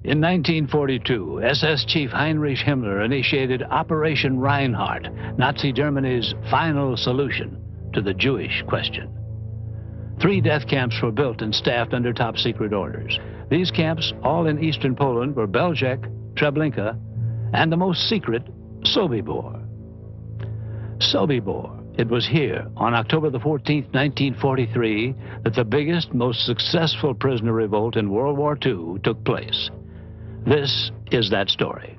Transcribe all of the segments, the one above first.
In 1942, SS Chief Heinrich Himmler initiated Operation Reinhardt, Nazi Germany's final solution to the Jewish question. 3 death camps were built and staffed under top-secret orders. These camps, all in eastern Poland, were Belzec, Treblinka, and the most secret, Sobibor. Sobibor. It was here, on October the 14th, 1943, that the biggest, most successful prisoner revolt in World War II took place. This is that story.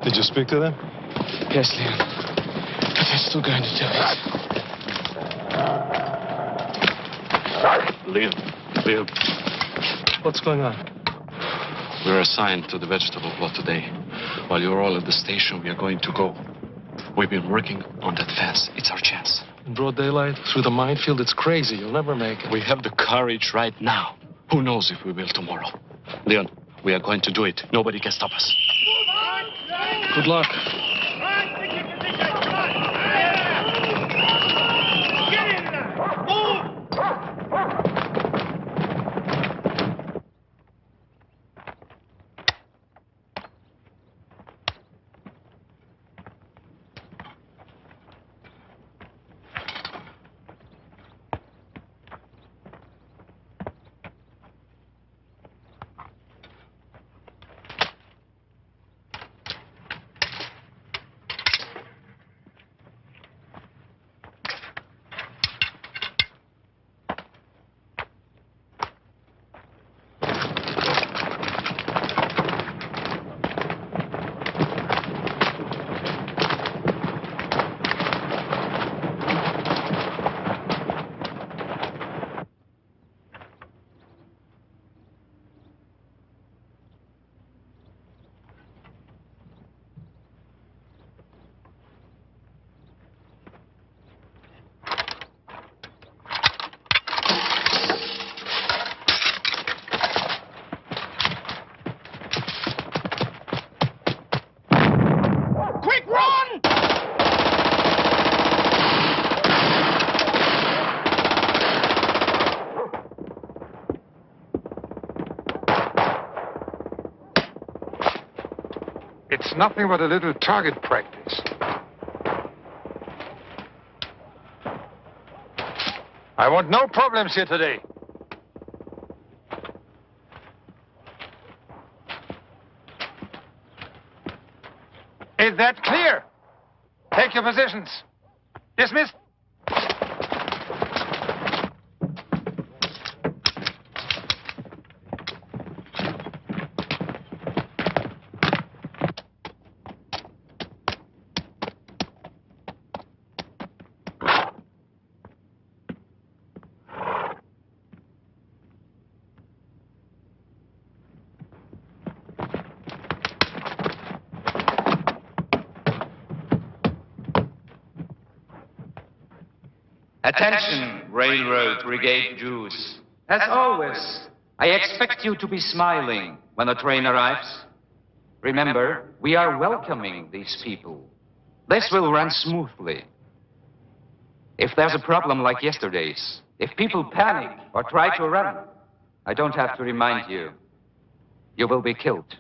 Did you speak to them? Yes, Leon. But they're still going to do it. Leon. What's going on? We're assigned to the vegetable plot today. While you're all at the station, we are going to go. We've been working on that fence. It's our chance. In broad daylight, through the minefield, it's crazy. You'll never make it. We have the courage right now. Who knows if we will tomorrow? Leon, we are going to do it. Nobody can stop us. Good luck. It's nothing but a little target practice. I want no problems here today. Is that clear? Take your positions. Dismissed. Attention, Railroad Brigade Jews. As always, I expect you to be smiling when the train arrives. Remember, we are welcoming these people. This will run smoothly. If there's a problem like yesterday's, if people panic or try to run, I don't have to remind you. You will be killed.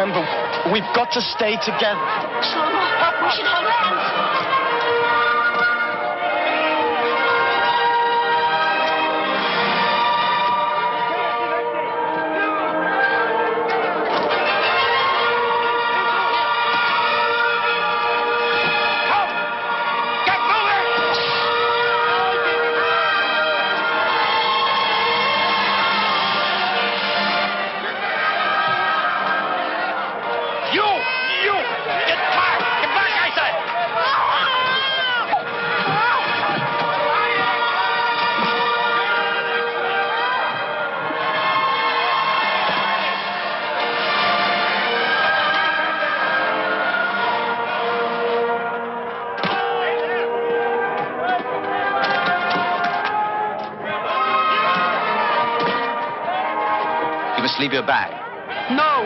Remember, we've got to stay together. Shlomo, we should hold hands. Leave your bag. No!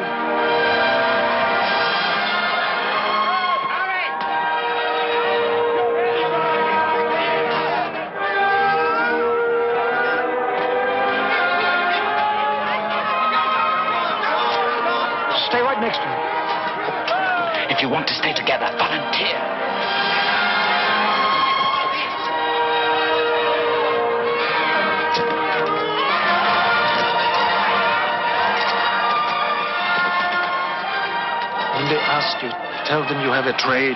Stay right next to me. If you want to stay together, volunteer. When they ask you, tell them you have a trade.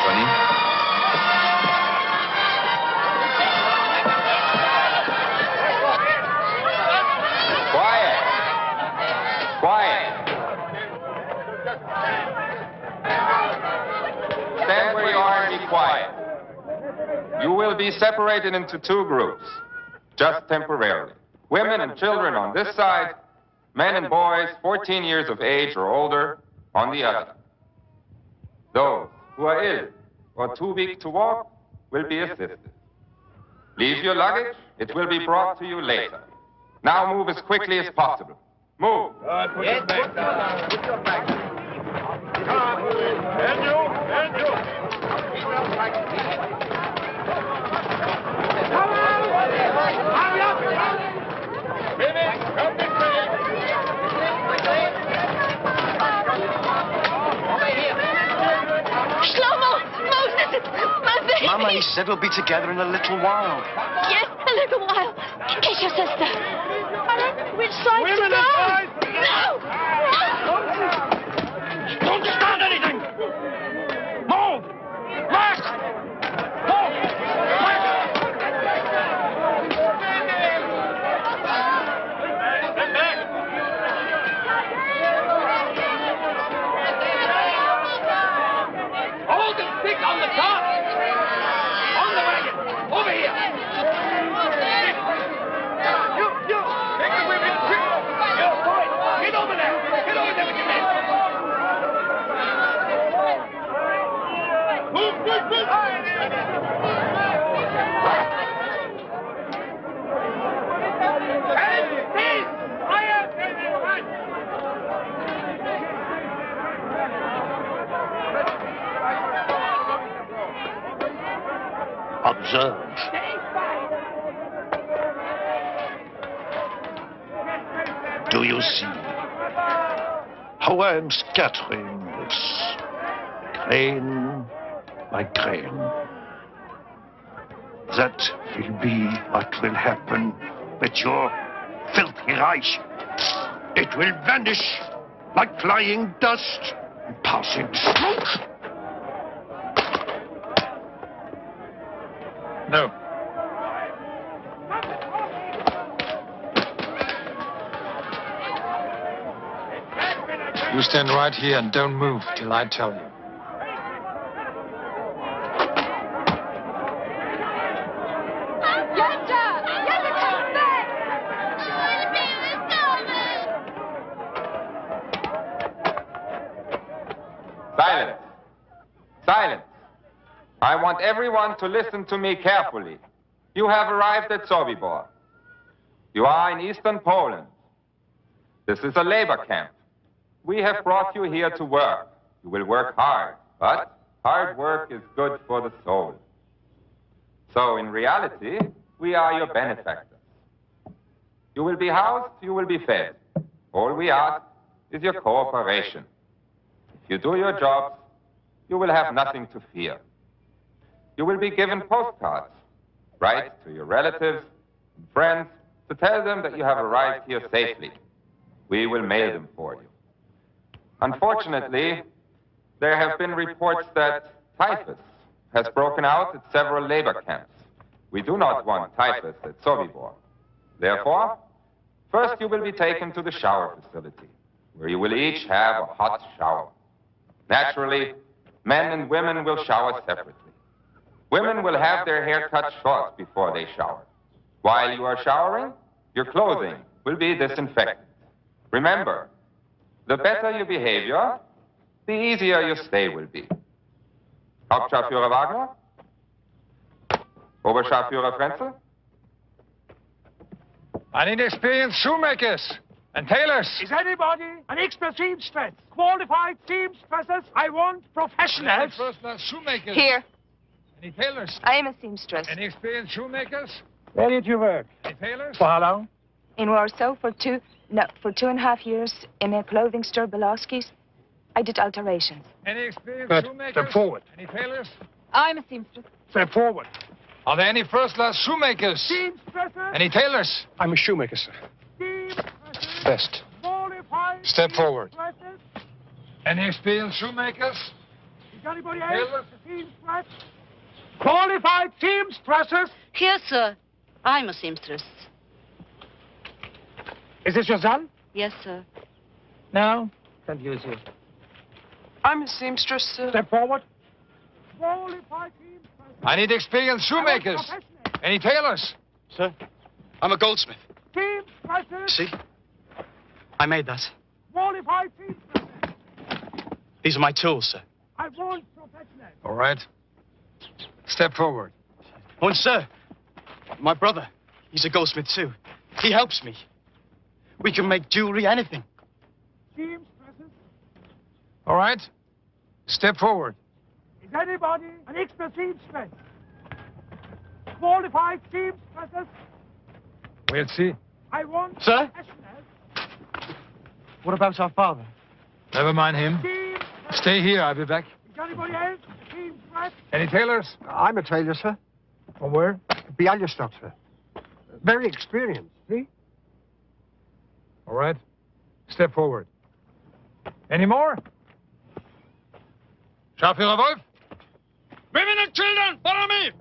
Johnny? Quiet! Quiet! Stand where you are and be quiet. You will be separated into two groups, just temporarily. Women and children on this side, men and boys 14 years of age or older on the other. Those who are ill or too weak to walk will be assisted. Leave your luggage, it will be brought to you later. Now move as quickly as possible. Move! Put your back down. Put your back down. Come on. And you. Come on! Hurry up! Finish! Come this way! Shlomo! Moses! My baby! Mama, he said we'll be together in a little while. Yes, a little while. Kiss your sister. Which side Women to go? aside! No! Don't start anything! Move! March! Move! Hold the stick on the top! On the wagon! Over here! You! Take the women! Quick! You, boy! Get over there! Get over there with your men! Move! And cease! Fire! Observe. Do you see how I am scattering this grain by grain? That will be what will happen with your filthy Reich. It will vanish like flying dust and passing smoke. No. You stand right here and don't move till I tell you. Silence. Silence. I want everyone to listen to me carefully. You have arrived at Sobibor. You are in eastern Poland. This is a labor camp. We have brought you here to work. You will work hard, but hard work is good for the soul. So in reality, we are your benefactors. You will be housed, you will be fed. All we ask is your cooperation. If you do your jobs, you will have nothing to fear. You will be given postcards. Write to your relatives and friends to tell them that you have arrived here safely. We will mail them for you. Unfortunately, there have been reports that typhus has broken out at several labor camps. We do not want typhus at Sobibor. Therefore, first you will be taken to the shower facility, where you will each have a hot shower. Naturally, men and women will shower separately. Women will have their hair cut short before they shower. While you are showering, your clothing will be disinfected. Remember, the better your behavior, the easier your stay will be. Hauptscharführer Wagner? Oberscharführer Frenzel? I need experienced shoemakers and tailors. Is anybody an expert seamstress? Qualified seamstresses? I want professionals. First-class shoemakers. Here. Any tailors? I am a seamstress. Any experienced shoemakers? Where did you work? Any tailors? For how long? In Warsaw for 2.5 years in a clothing store, Belowski's. I did alterations. Any experienced Good. shoemakers? Step forward. Any tailors? I'm a seamstress. Step forward. Are there any first-class shoemakers? Seamstresses? Any tailors? I'm a shoemaker, sir. Seamstresses? Best. Qualified Step forward. seamstresses? Any experienced shoemakers? Is anybody else Tailors? a seamstress? Qualified seamstresses? Yes, sir. I'm a seamstress. Is this your son? Yes, sir. No. Can't use you. I'm a seamstress, sir. Step forward. Qualified seamstresses. I need experienced shoemakers. Any tailors? Sir, I'm a goldsmith. Seamstresses. See? I made that. Qualified seamstresses. These are my tools, sir. I want professionals. All right. Step forward. Oh, and sir, my brother, he's a goldsmith too. He helps me. We can make jewelry, anything. Seamstresses. All right. Step forward. Is anybody an expert seamstress? Qualified seamstresses. We'll see. I want Sir? professionals. What about our father? Never mind him. Seamstresses. Stay here. I'll be back. Is anybody else a seamstress? Any tailors? I'm a tailor, sir. From where? Bialystok, sir. Very experienced, see? All right. Step forward. Any more? Scharführer Wolf? Women and children, follow me!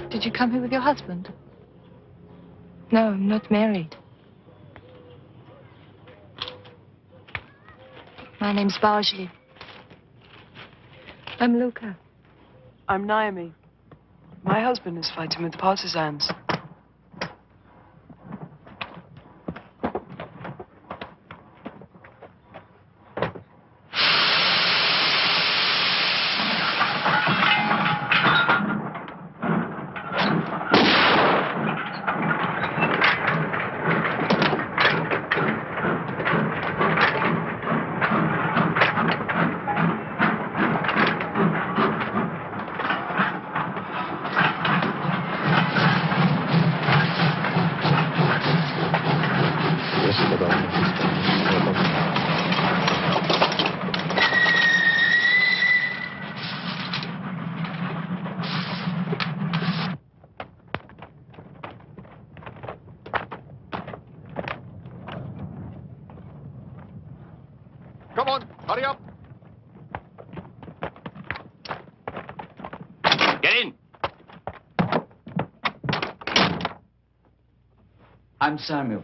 Did you come here with your husband? No, I'm not married. My name's Barsley. I'm Luca. I'm Naomi. My husband is fighting with the partisans. Hurry up. Get in. I'm Samuel.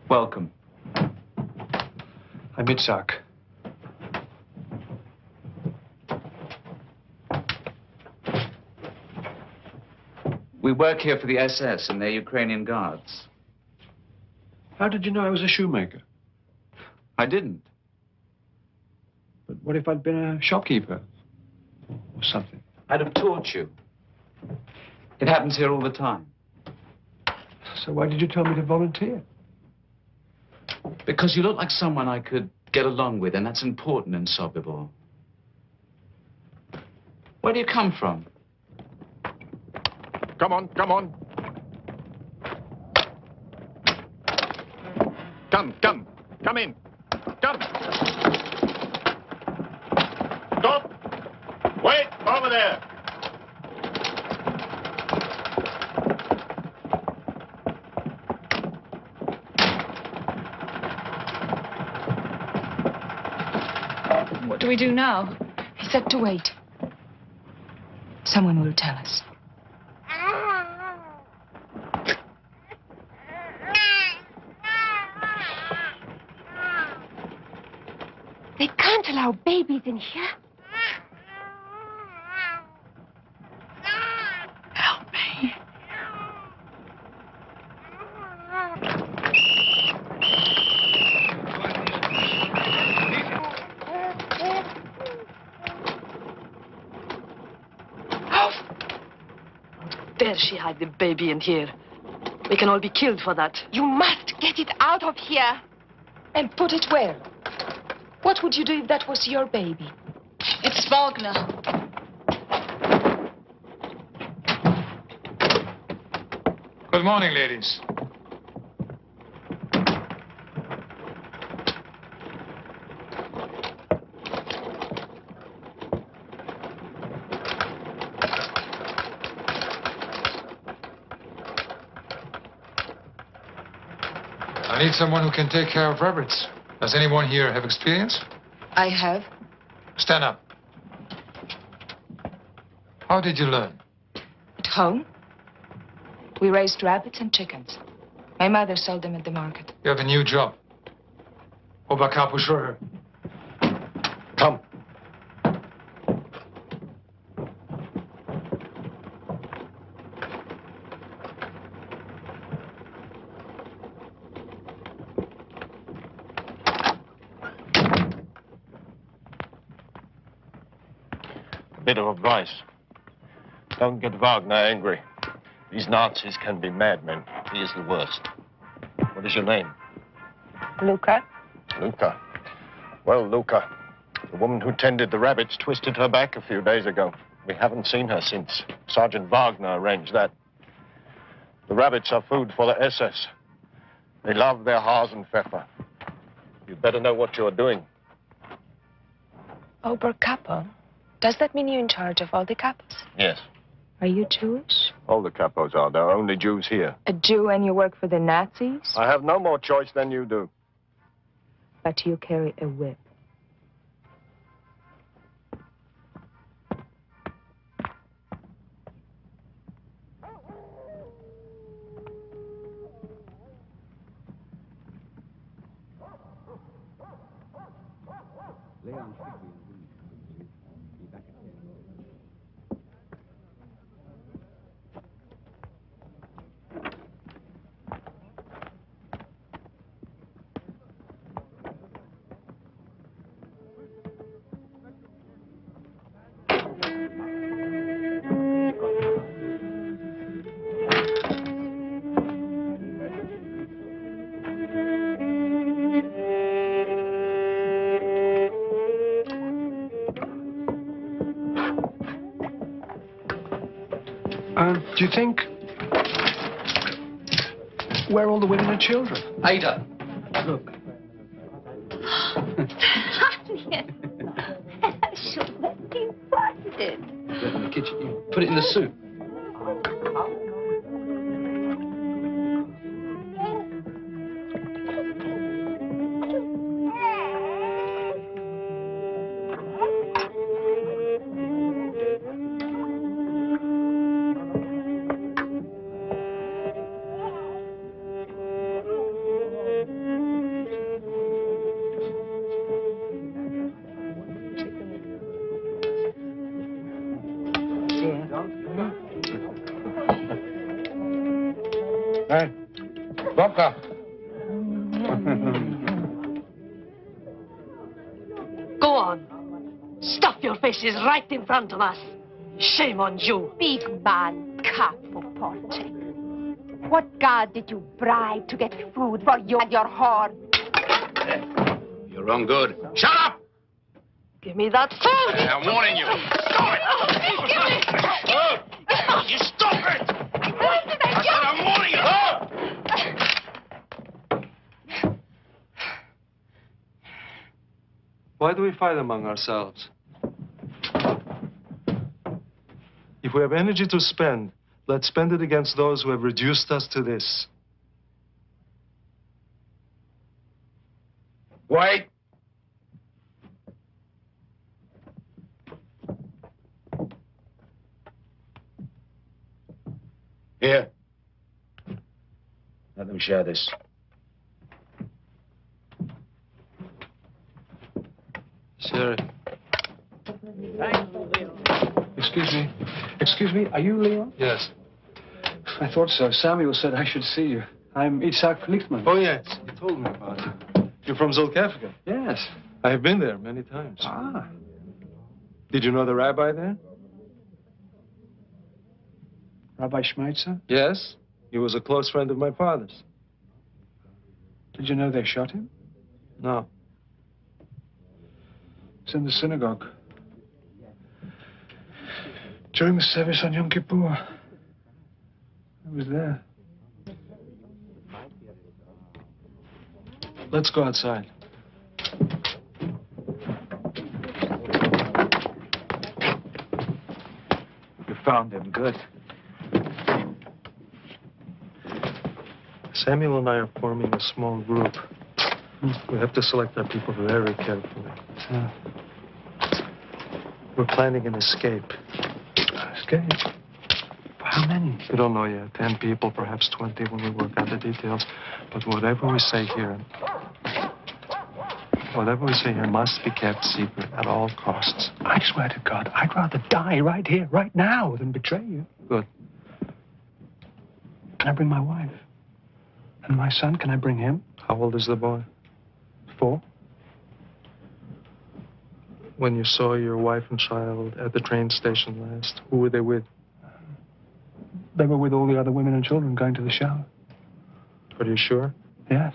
Welcome. I'm Itzhak. We work here for the SS and their Ukrainian guards. How did you know I was a shoemaker? I didn't. But what if I'd been a shopkeeper? Or something? I'd have taught you. It happens here all the time. So why did you tell me to volunteer? Because you look like someone I could get along with, and that's important in Sobibor. Where do you come from? Come on, come on. Come in. Come. Stop. Wait, over there. What do we do now? He said to wait. Someone will tell us. They can't allow babies in here. Help me. How dare she hide the baby in here? We can all be killed for that. You must get it out of here. And put it where? What would you do if that was your baby? It's Wagner. Good morning, ladies. I need someone who can take care of rabbits. Does anyone here have experience? I have. Stand up. How did you learn? At home, we raised rabbits and chickens. My mother sold them at the market. You have a new job. Oberkörper. Come. Bit of advice. Don't get Wagner angry. These Nazis can be madmen. He is the worst. What is your name? Luca? Luca. Well, Luca, the woman who tended the rabbits twisted her back a few days ago. We haven't seen her since. Sergeant Wagner arranged that. The rabbits are food for the SS. They love their Hasenpfeffer. You'd better know what you're doing. Oberkörper? Does that mean you're in charge of all the capos? Yes. Are you Jewish? All the capos are. There are only Jews here. A Jew and you work for the Nazis? I have no more choice than you do. But you carry a whip. Do you think... Where are all the women and children? Ada. Look. Should have been busted. Put it in the kitchen. You put it in the soup. there. Hey, vodka. Go on. Stuff your faces right in front of us. Shame on you. Big man, capo forte. What god did you bribe to get food for you and your horn? You're wrong good. Shut up! Give me that food! I'm warning you. Stop it! Give me! You stop it! I said I'm warning you. Why do we fight among ourselves? If we have energy to spend, let's spend it against those who have reduced us to this. Wait. Here. Let them share this. Sherry. Excuse me. Excuse me, are you Leon? Yes. I thought so. Samuel said I should see you. I'm Isaac Flichtman. Oh, yes. You told me about it. You're from Zulkafka? Yes. I have been there many times. Ah. Did you know the rabbi there? Rabbi Szmajzner? Yes. He was a close friend of my father's. Did you know they shot him? No. It's in the synagogue. During the service on Yom Kippur. I was there. Let's go outside. You found him. Good. Samuel and I are forming a small group. We have to select our people very carefully. We're planning an escape. Escape? How many? We don't know yet. 10 people, perhaps 20 when we work out the details. But whatever we say here must be kept secret at all costs. I swear to God, I'd rather die right here, right now, than betray you. Good. Can I bring my wife? And my son, can I bring him? How old is the boy? 4. When you saw your wife and child at the train station last, who were they with? They were with all the other women and children going to the shower. Are you sure? Yes.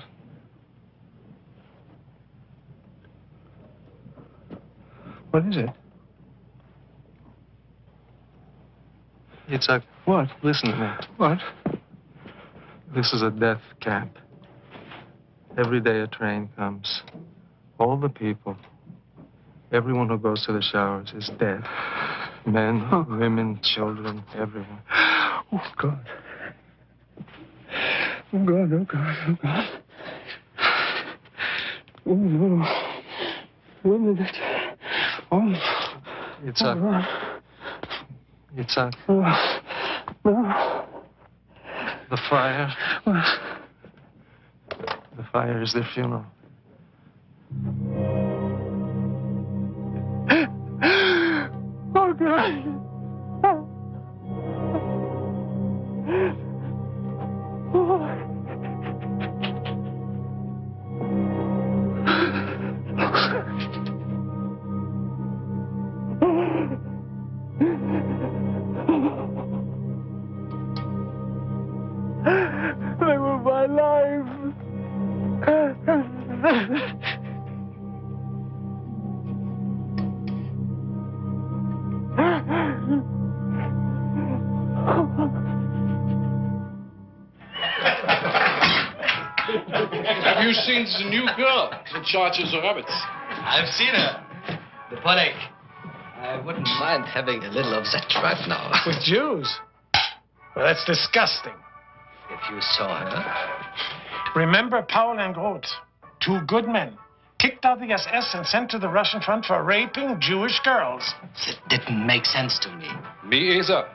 What is it? It's a... What? Listen to me. What? This is a death camp. Every day a train comes. All the people, everyone who goes to the showers is dead. Men, women, children, everyone. Oh, God. Oh, God, oh, God, oh, God. Oh, no. Women, oh. It's a... It's a... Oh, no. The fire. The fire is their funeral. Oh, God. They were my life. Have you seen the new girl in charge of the rabbits? I've seen her. The Polek. I wouldn't mind having a little of that right now. With Jews? Well, that's disgusting. If you saw her. Remember Paul and Groth, 2 good men, kicked out the SS and sent to the Russian front for raping Jewish girls. It didn't make sense to me. Me either.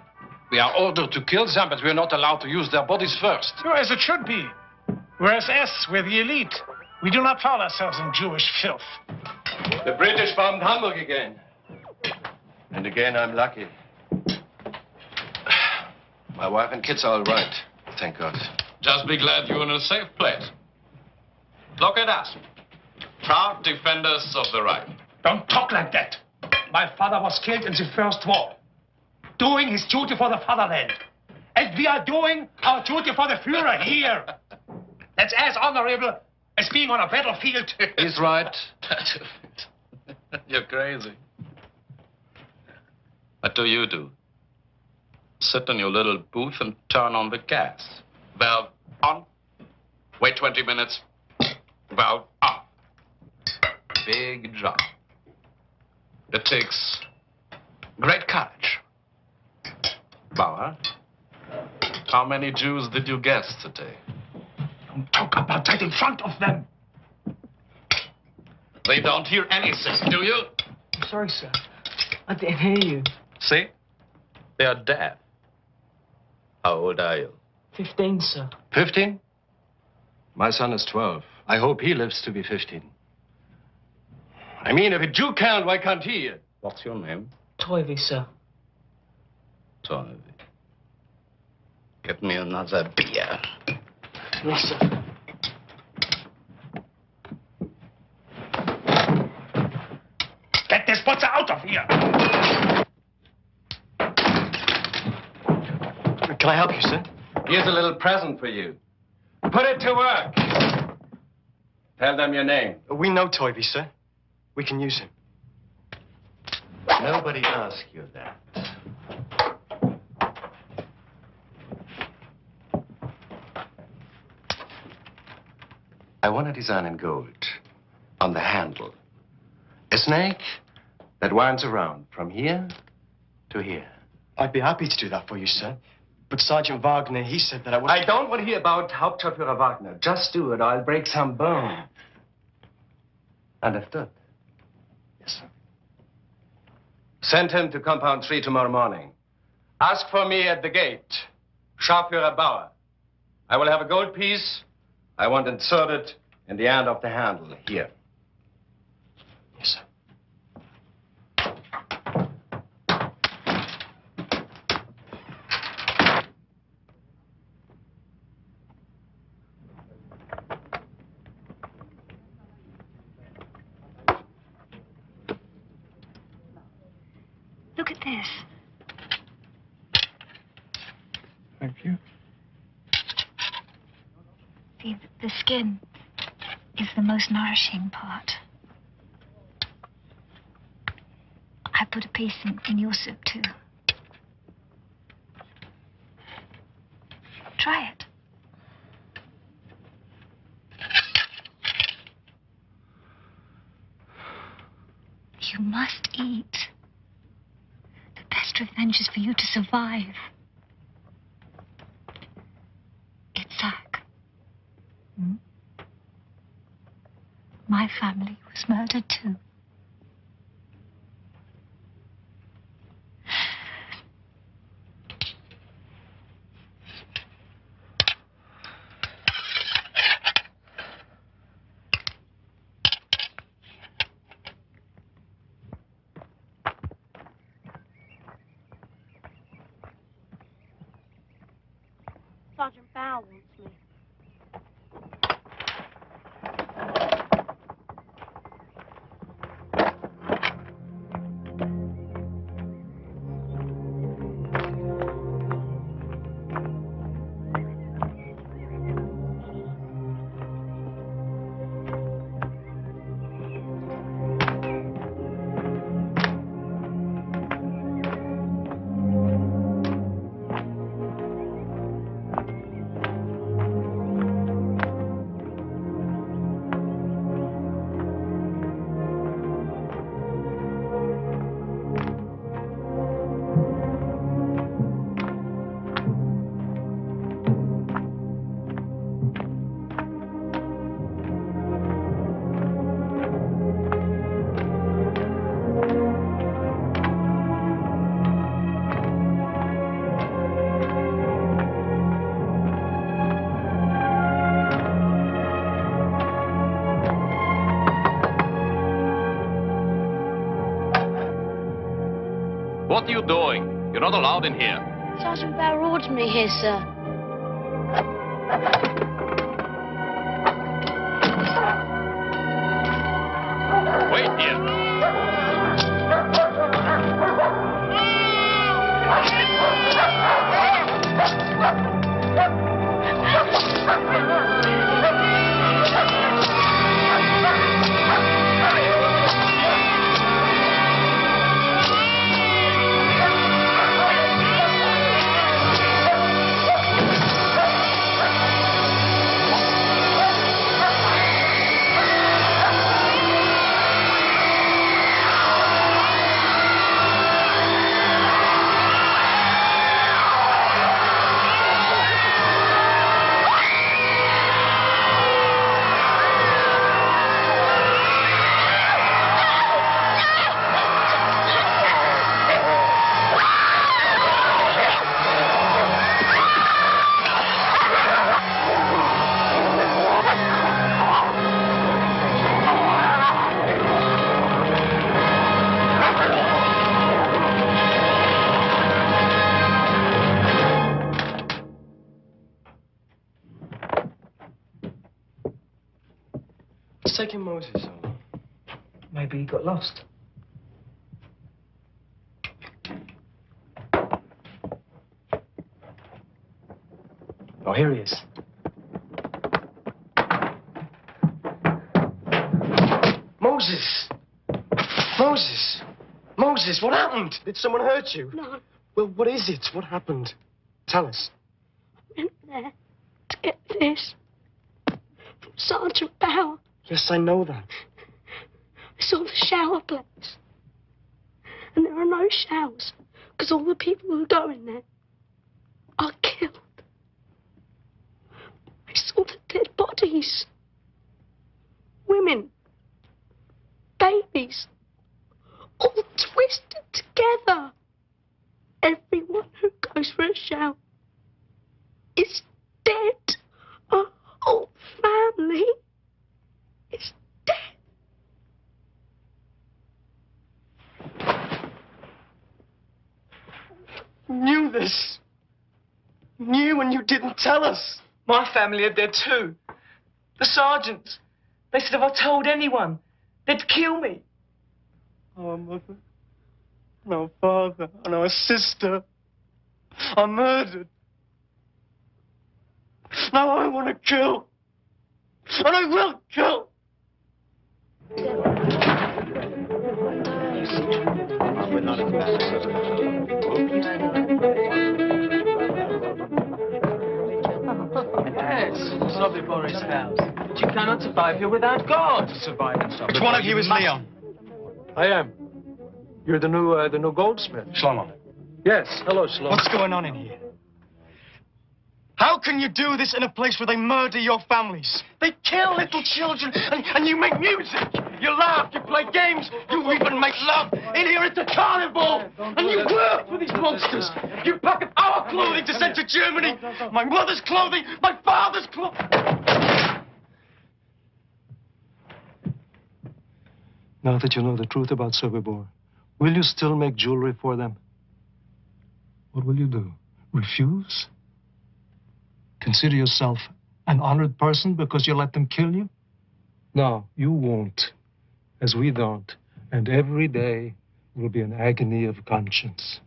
We are ordered to kill them, but we're not allowed to use their bodies first. Oh, as it should be. We're SS, we're the elite. We do not foul ourselves in Jewish filth. The British bombed Hamburg again. And again, I'm lucky. My wife and kids are all right, thank God. Just be glad you're in a safe place. Look at us. Proud defenders of the right. Don't talk like that. My father was killed in the First War, doing his duty for the fatherland. And we are doing our duty for the Führer here. That's as honorable as being on a battlefield. He's right. You're crazy. What do you do? Sit in your little booth and turn on the gas. Valve on. Wait 20 minutes. Valve off. Big job. It takes great courage. Bauer, how many Jews did you guess today? Don't talk about that in front of them. They don't hear anything, do you? I'm sorry, sir. I didn't hear you. See? They are dead. How old are you? 15, sir. 15? My son is 12. I hope he lives to be 15. I mean, if a Jew can't, why can't he? What's your name? Toivy, sir. Toivy. Get me another beer. Yes, sir. Get this butcher out of here. Can I help you, sir? Here's a little present for you. Put it to work. Tell them your name. We know Toivy, sir. We can use him. Nobody asked you that. I want a design in gold on the handle. A snake that winds around from here to here. I'd be happy to do that for you, sir. But Sergeant Wagner, he said that I would... I don't want to hear about Hauptscharführer Wagner. Just do it or I'll break some bone. Understood? Yes, sir. Send him to Compound 3 tomorrow morning. Ask for me at the gate. Scharführer Bauer. I will have a gold piece. I want inserted in the end of the handle here. Yes, sir. Look at this. Thank you. See, the skin is the most nourishing part. I put a piece in your soup, too. Try it. You must eat. The best revenge is for you to survive. Itzhak. My family was murdered, too. Sergeant Bow wants me. What are you doing? You're not allowed in here. Sergeant Bauer ordered me here, sir. Wait here. What's taking Moses so long? Maybe he got lost. Oh, here he is. Moses! Moses! Moses, what happened? Did someone hurt you? No. Well, what is it? What happened? Tell us. I went there to get this from Sergeant Bauer. Yes, I know that. I saw the shower place. And there are no showers because all the people who go in there are killed. I saw the dead bodies. Women. Babies. All twisted together. Everyone who goes for a shower is dead. Our whole family is dead. Knew this. Knew and you didn't tell us. My family are dead too. The sergeants. They said if I told anyone, they'd kill me. Our mother, and our father, and our sister are murdered. Now I want to kill. And I will kill. Yes, Sobibor is house. But you cannot survive here without God. To survive in Sobibor. Which one of you is Leon? I am. You're the new goldsmith. Shlomo. Yes. Hello, Shlomo. What's going on in here? How can you do this in a place where they murder your families? They kill little children, and you make music. You laugh, you play games, you even make love. In here it's a carnival, and you work for these monsters. You pack up our clothing to send to Germany. My mother's clothing, my father's clothing. Now that you know the truth about Sobibor, will you still make jewelry for them? What will you do? Refuse? Consider yourself an honored person because you let them kill you? No, you won't, as we don't. And every day will be an agony of conscience.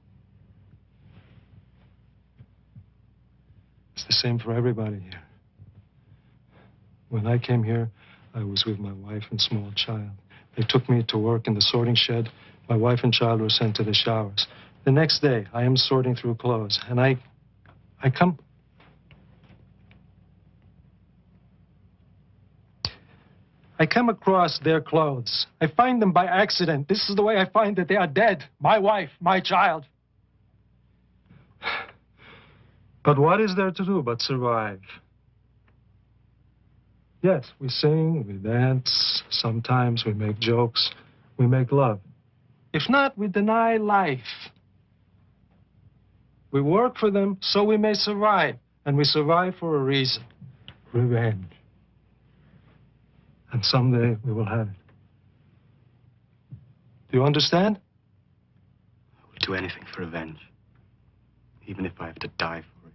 It's the same for everybody here. When I came here, I was with my wife and small child. They took me to work in the sorting shed. My wife and child were sent to the showers. The next day, I am sorting through clothes, and I come across their clothes. I find them by accident. This is the way I find that they are dead. My wife, my child. But what is there to do but survive? Yes, we sing, we dance, sometimes we make jokes, we make love. If not, we deny life. We work for them so we may survive, and we survive for a reason: revenge. And someday we will have it. Do you understand? I will do anything for revenge. even if I have to die for it.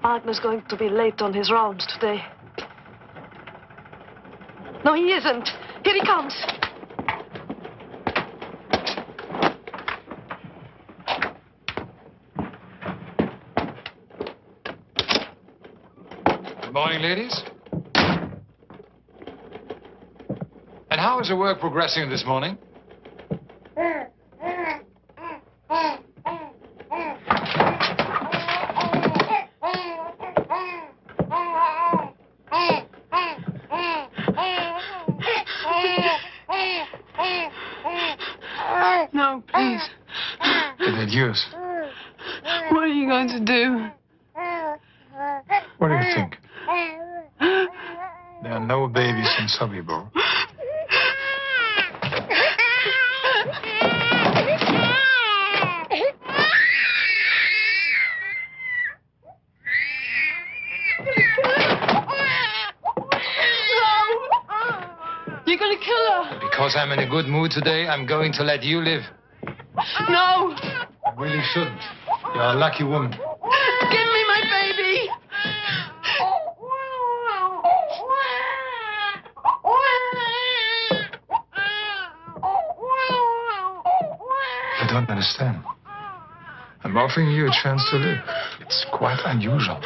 Wagner's going to be late on his rounds today. No, he isn't. Here he comes. Good morning, ladies. And how is your work progressing this morning? No, please. Good news. What are you going to do? What do you think? There are no babies in Sobibor. You're going to kill her. Because I'm in a good mood today, I'm going to let you live. No. I really shouldn't. You're a lucky woman. Give me my baby. I don't understand. I'm offering you a chance to live. It's quite unusual.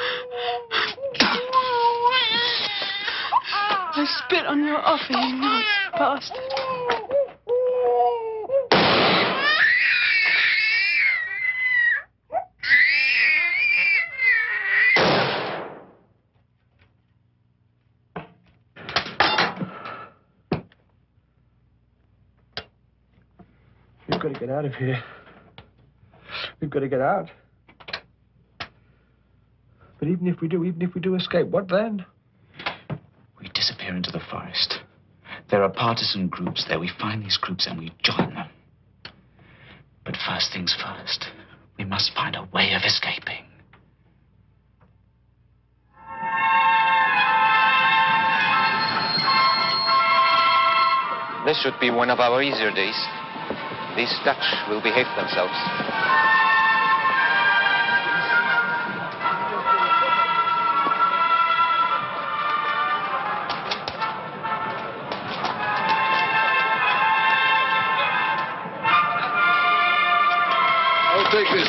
I spit on your offer, you naughty bastard. We've got to get out of here. We've got to get out. But even if we do escape, what then? We disappear into the forest. There are partisan groups there. We find these groups and we join them. But first things first, we must find a way of escaping. This should be one of our easier days. These Dutch will behave themselves. I'll take this.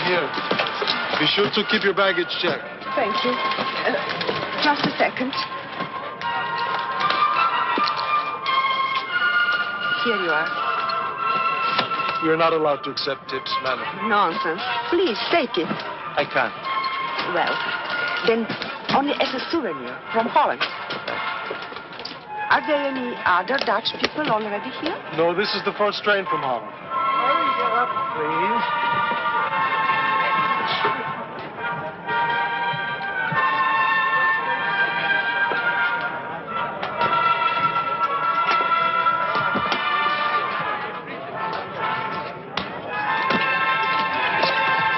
Here. Be sure to keep your baggage checked. Thank you. Just a second. Here you are. You're not allowed to accept tips, madam. Nonsense. Please, take it. I can't. Well, then only as a souvenir from Holland. Are there any other Dutch people already here? No, this is the first train from Holland. Hurry up, please.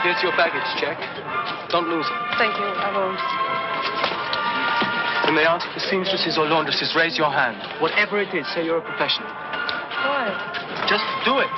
Here's your baggage check. Don't lose it. Thank you, I won't. When they ask for seamstresses or laundresses, raise your hand. Whatever it is, say you're a professional. Why? Just do it.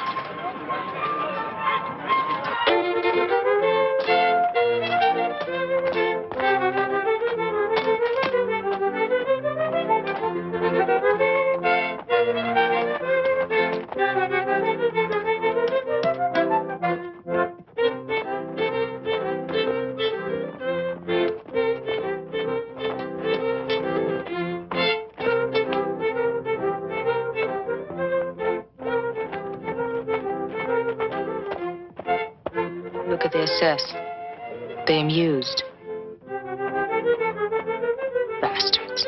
Look at the SS. They amused. Bastards.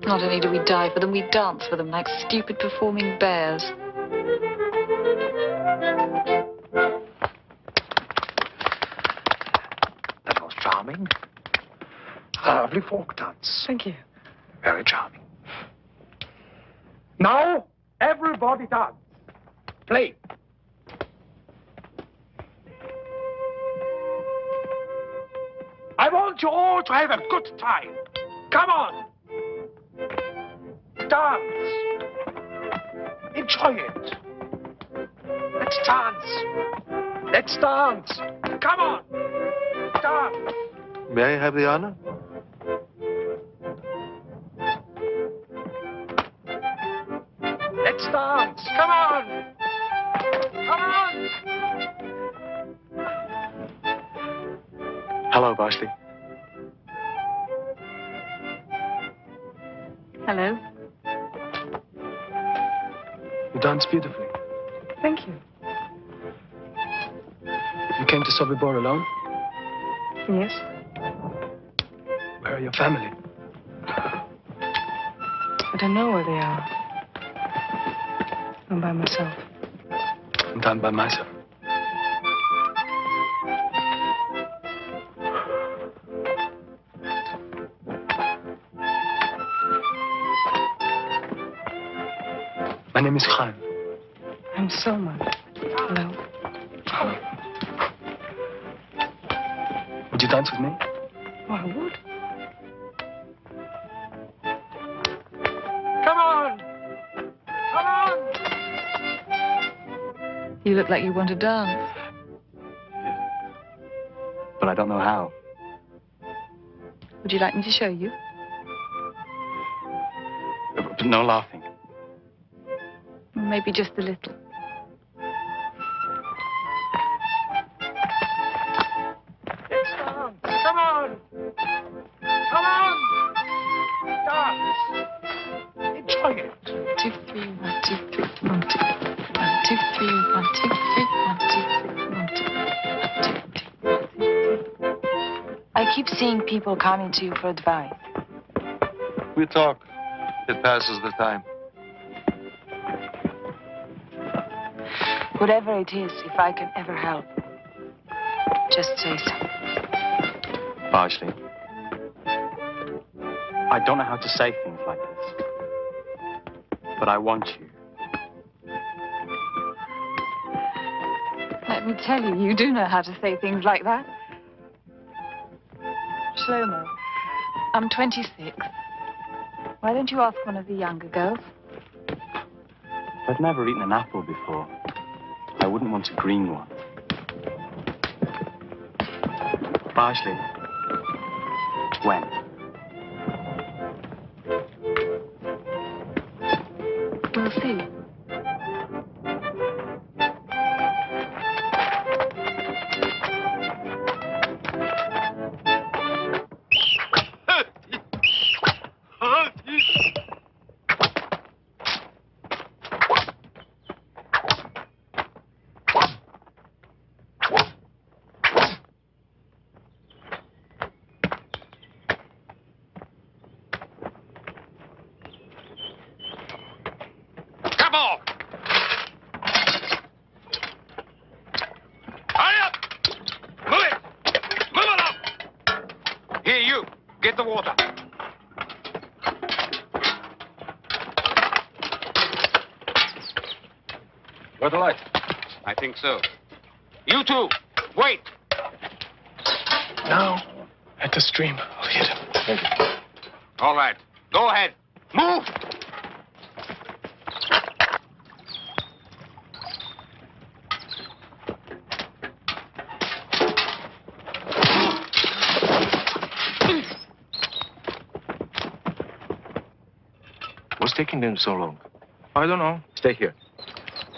Not only do we die for them, we dance for them like stupid performing bears. That was charming. lovely folk dance. Thank you. Very charming. Now, everybody dance. Play. I want you all to have a good time. Come on. Dance. Enjoy it. Let's dance. Let's dance. Come on. Dance. May I have the honor? Let's dance. Come on. Come on. Hello, Bashley. Hello. You dance beautifully. Thank you. You came to Sobibor alone? Yes. Where are your family? I don't know where they are. I'm by myself. And I'm by myself. My name is Khan. I'm Selma. Hello. Would you dance with me? Oh, I would. Come on! Come on! You look like you want to dance. But I don't know how. Would you like me to show you? But no laughing. Maybe just a little. Let's dance! Come on! Come on! Dance! Enjoy it! 1, 2, 3, 1, 2, 3, 1, 2, 1, 2, 3, 1, 2, 3, 1, 2, 3, 1, 2, 1, 2, 3. I keep seeing people coming to you for advice. We talk. It passes the time. Whatever it is, if I can ever help, just say so. Parsley. I don't know how to say things like this. But I want you. Let me tell you, you do know how to say things like that. Shlomo, I'm 26. Why don't you ask one of the younger girls? I've never eaten an apple before. I wouldn't want a green one. Parsley. When? We'll see. Got a light? I think so. You two, wait. Now, at the stream, I'll hit him. Thank you. All right, go ahead. Move! What's taking them so long? I don't know. Stay here.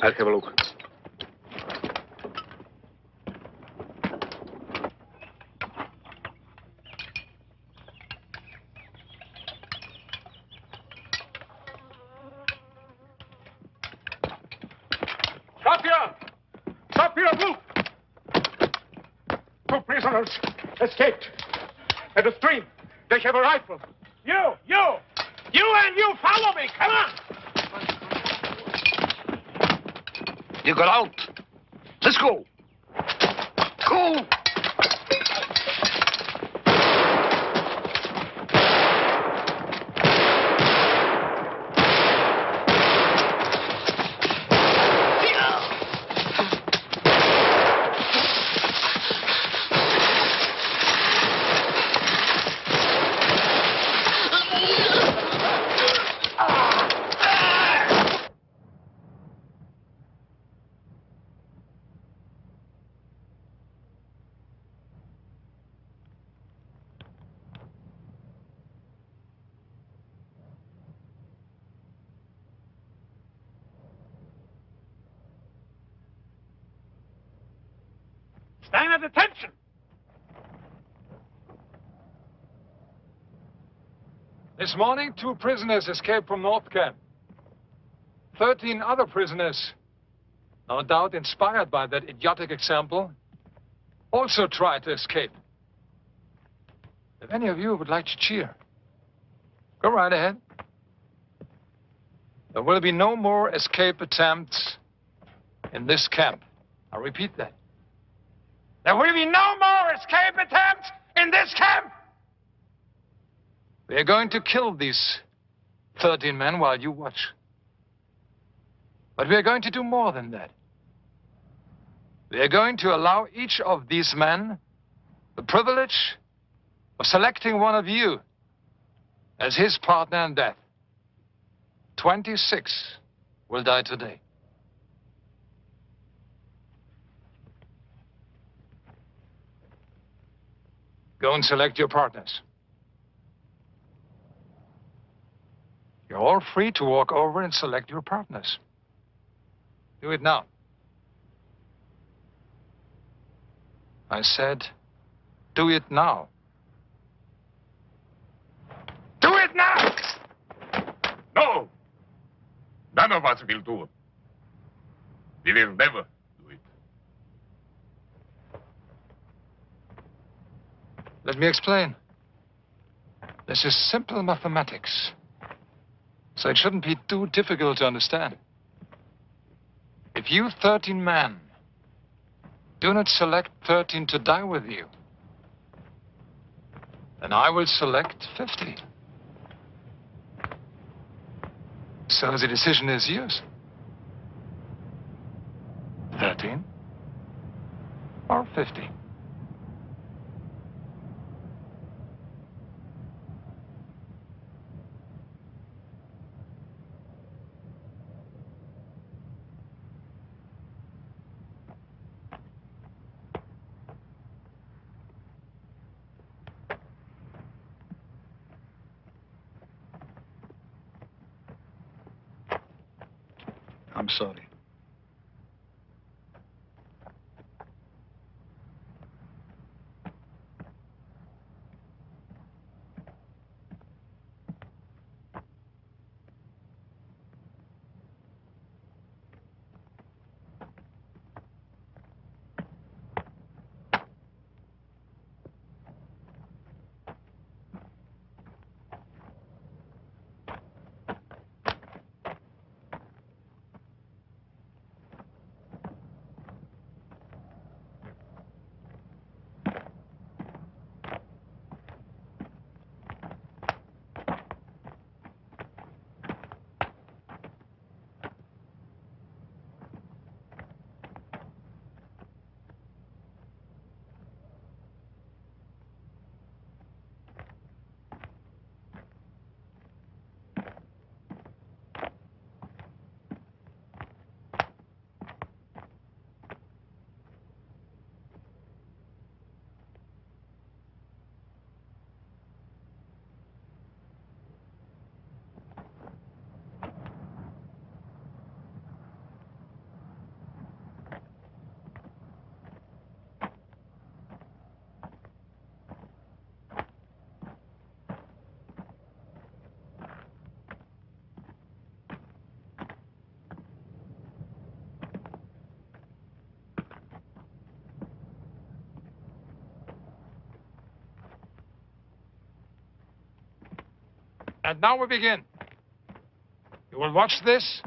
I'll have a look. Stop here! Stop here, move! 2 prisoners escaped. At the stream, they have a rifle. You and you follow me, come on! You got out. Let's go. Go! Stand at attention! This morning, 2 prisoners escaped from North Camp. 13 other prisoners, no doubt inspired by that idiotic example, also tried to escape. If any of you would like to cheer, go right ahead. There will be no more escape attempts in this camp. I repeat that. There will be no more escape attempts in this camp! We are going to kill these 13 men while you watch. But we are going to do more than that. We are going to allow each of these men the privilege of selecting one of you as his partner in death. 26 will die today. Go and select your partners. You're all free to walk over and select your partners. Do it now. I said, do it now. Do it now! No! None of us will do it. We will never do it. Let me explain. This is simple mathematics, so it shouldn't be too difficult to understand. If you 13 men do not select 13 to die with you, then I will select 50. So the decision is yours. 13 or 50. I'm sorry. And now we begin. You will watch this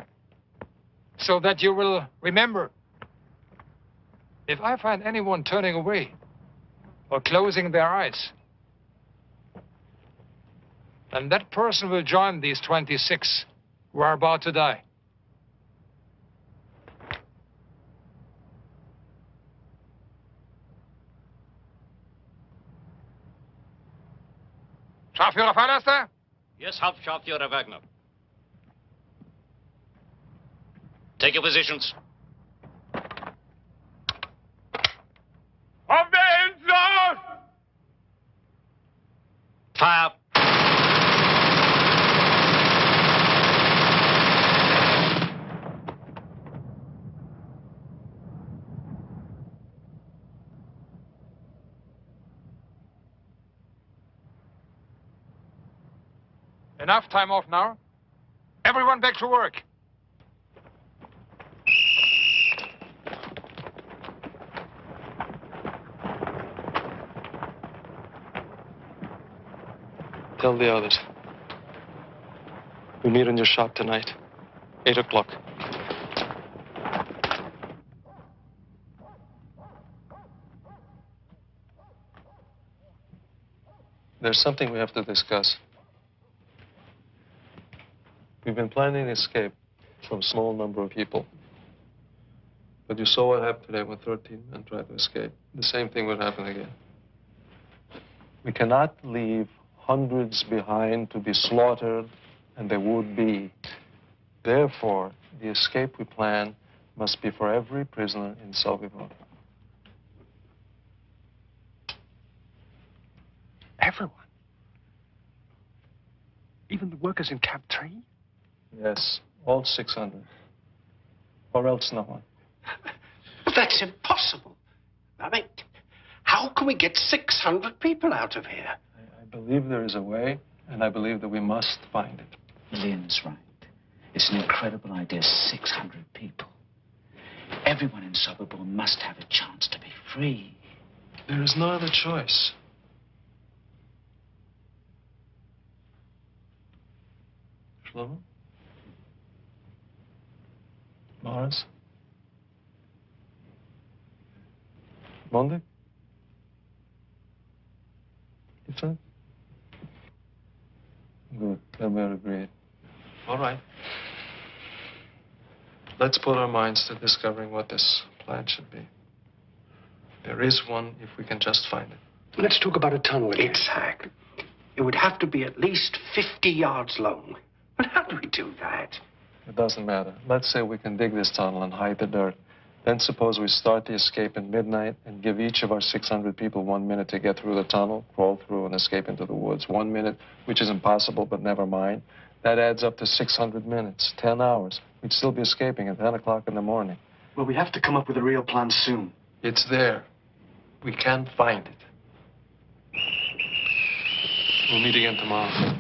so that you will remember. If I find anyone turning away or closing their eyes, then that person will join these 26 who are about to die. Scharführer Vallaster? Yes, Hauptscharführer Wagner. Take your positions. Auf der Insel! Fire! Enough time off now. Everyone back to work. Tell the others. We meet in your shop tonight, 8 o'clock. There's something we have to discuss. We've been planning an escape from a small number of people. But you saw what happened today when 13 men tried to escape. The same thing would happen again. We cannot leave hundreds behind to be slaughtered, and they would be. Therefore, the escape we plan must be for every prisoner in Sobibor. Everyone? Even the workers in Camp 3? Yes, all 600. Or else no one. But that's impossible. I mean, how can we get 600 people out of here? I believe there is a way, and I believe that we must find it. Lynn's right. It's an incredible idea, 600 people. Everyone in Sobibor must have a chance to be free. There is no other choice. Shlomo? Morris? Monday? Ethan? Good. Then we're agreed. All right. Let's put our minds to discovering what this plan should be. There is one if we can just find it. Let's talk about a tunnel again. Exactly. It would have to be at least 50 yards long. But how do we do that? It doesn't matter. Let's say we can dig this tunnel and hide the dirt. Then suppose we start the escape at midnight and give each of our 600 people 1 minute to get through the tunnel, crawl through, and escape into the woods. 1 minute, which is impossible, but never mind. That adds up to 600 minutes, 10 hours. We'd still be escaping at 10 o'clock in the morning. Well, we have to come up with a real plan soon. It's there. We can find it. We'll meet again tomorrow.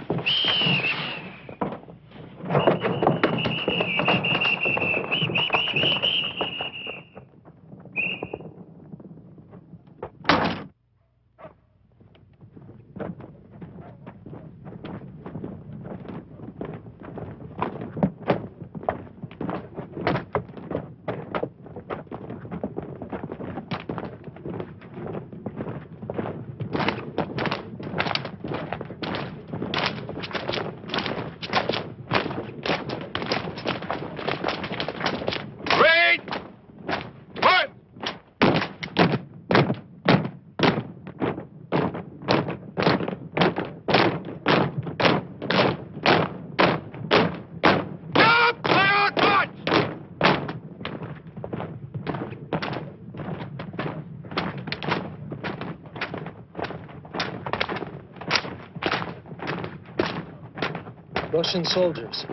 Russian soldiers.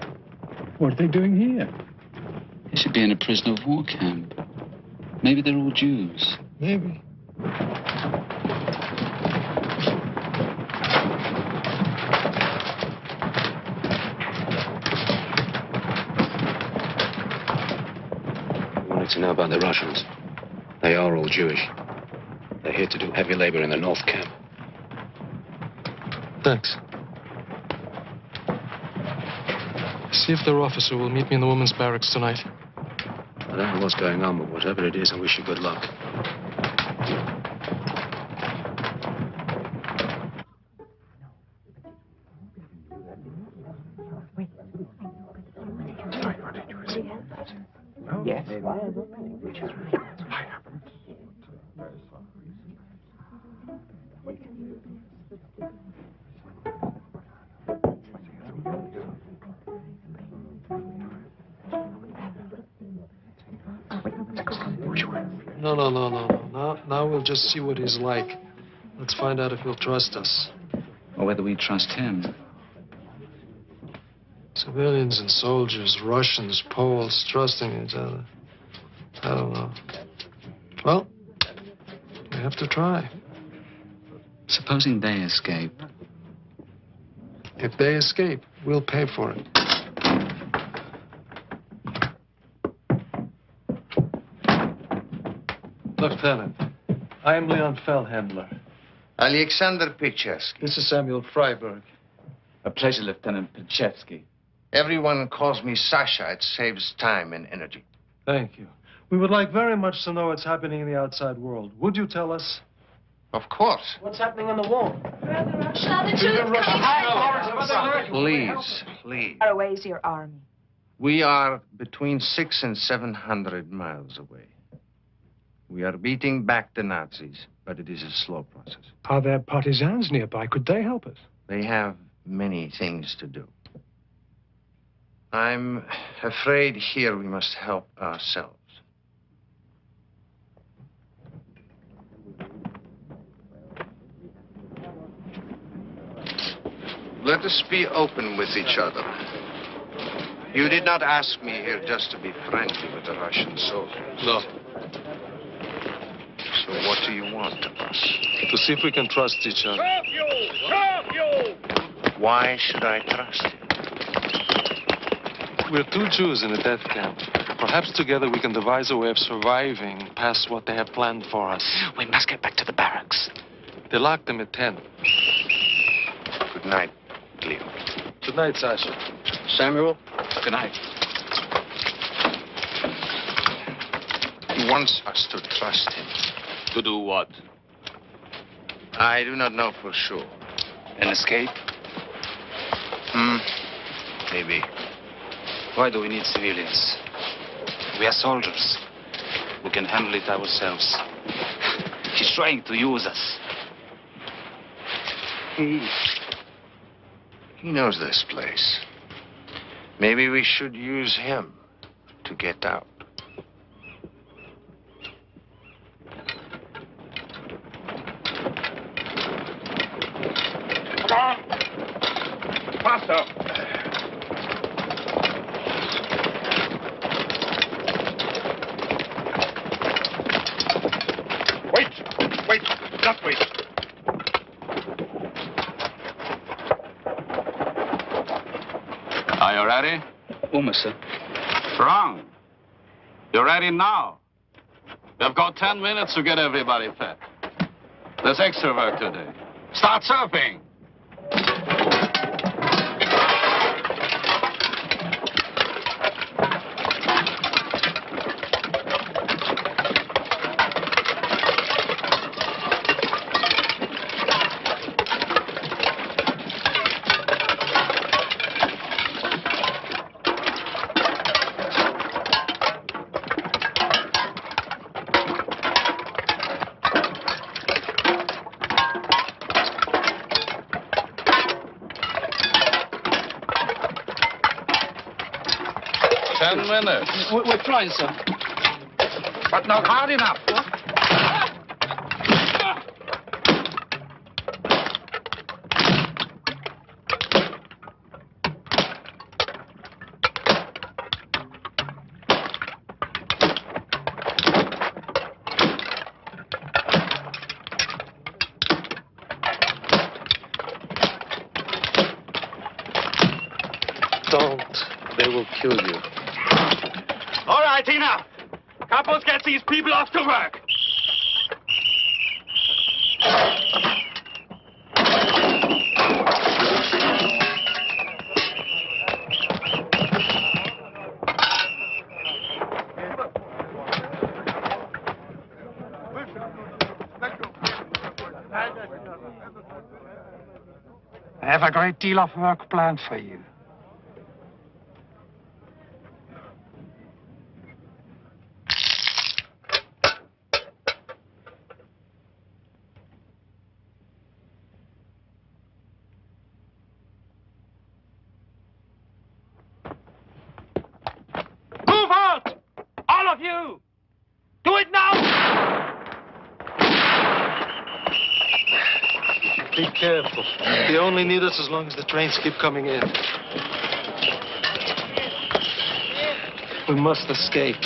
What are they doing here? They should be in a prisoner of war camp. Maybe they're all Jews. Maybe. You wanted to know about the Russians. They are all Jewish. They're here to do heavy labor in the North Camp. Thanks. See if their officer will meet me in the women's barracks tonight. I don't know what's going on, but whatever it is, I wish you good luck. Yes. No. Now we'll just see what he's like. Let's find out if he'll trust us. Or whether we trust him. Civilians and soldiers, Russians, Poles, trusting each other. I don't know. Well, we have to try. Supposing they escape, If they escape, we'll pay for it. Lieutenant, I am Leon Feldhandler. Alexander Pichevsky. This is Samuel Freiberg. A pleasure, Lieutenant Pichevsky. Everyone calls me Sasha. It saves time and energy. Thank you. We would like very much to know what's happening in the outside world. Would you tell us? Of course. What's happening on the wall? Please, please. How far away is your army? We are between 600 and 700 miles away. We are beating back the Nazis, but it is a slow process. Are there partisans nearby? Could they help us? They have many things to do. I'm afraid here we must help ourselves. Let us be open with each other. You did not ask me here just to be friendly with the Russian soldiers. No. So what do you want of us? To see if we can trust each other. Why should I trust you? We're two Jews in a death camp. Perhaps together we can devise a way of surviving past what they have planned for us. We must get back to the barracks. They locked them at 10. Good night, Leo. Good night, Sasha. Samuel? Good night. He wants us to trust him. To do what? I do not know for sure. An escape? Maybe. Why do we need civilians? We are soldiers. We can handle it ourselves. He's trying to use us. He knows this place. Maybe we should use him to get out. Come on! Faster! Wait, just wait. Are you ready? Sir. Wrong. You're ready now. We've got 10 minutes to get everybody fed. There's extra work today. Start surfing. We're trying, sir. But not hard enough. Don't. They will kill you. All right, enough. Capos, get these people off to work. I have a great deal of work planned for you. You! Do it now! Be careful. They only need us as long as the trains keep coming in. We must escape.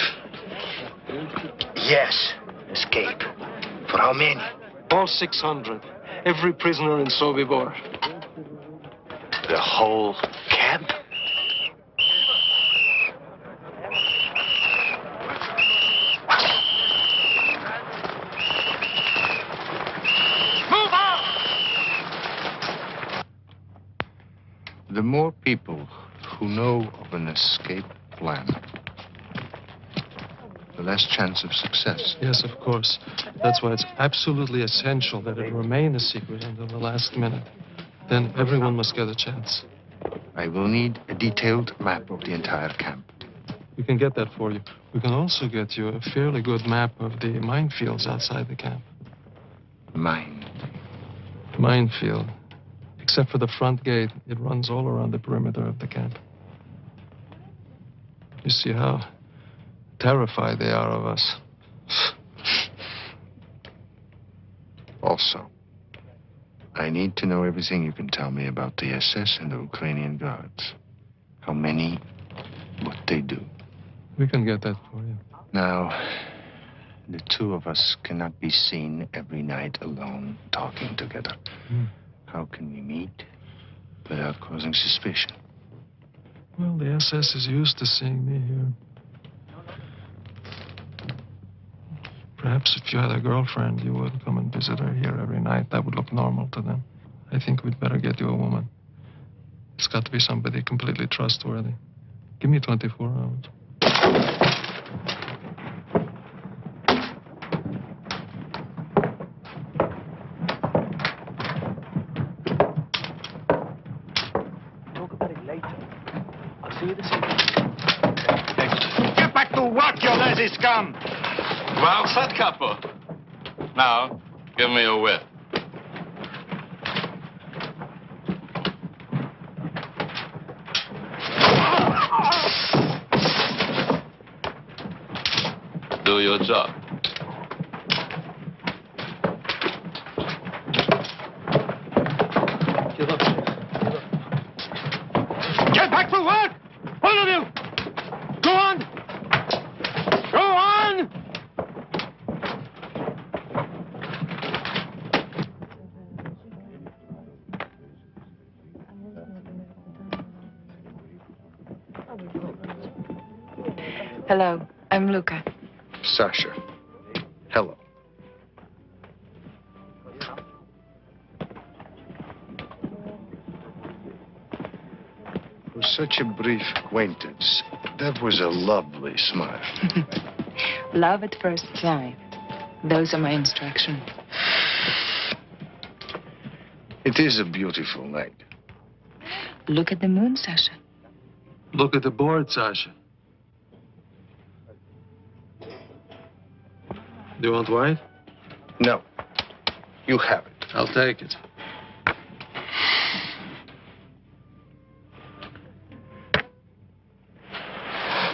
Yes, escape. For how many? All 600. Every prisoner in Sobibor. The whole camp? Move on! The more people who know of an escape plan, the less chance of success. Yes, of course. That's why it's absolutely essential that it remain a secret until the last minute. Then everyone must get a chance. I will need a detailed map of the entire camp. We can get that for you. We can also get you a fairly good map of the minefields outside the camp. Minefield. Except for the front gate, it runs all around the perimeter of the camp. You see how terrified they are of us. Also, I need to know everything you can tell me about the SS and the Ukrainian guards. How many, what they do. We can get that for you. Now, the two of us cannot be seen every night alone talking together. How can we meet without causing suspicion? Well, the SS is used to seeing me here. Perhaps if you had a girlfriend, you would come and visit her here every night. That would look normal to them. I think we'd better get you a woman. It's got to be somebody completely trustworthy. Give me 24 hours. Talk about it later. I'll see you this evening. Get back to work, you lazy scum! Well said, Capo. Now, give me a whip. Do your job. Get back to work! All of you! Go on! Go on! Hello, I'm Luca. Sasha. Hello. For such a brief acquaintance, that was a lovely smile. Love at first sight. Those are my instructions. It is a beautiful night. Look at the moon, Sasha. Look at the board, Sasha. Do you want white? No. You have it. I'll take it.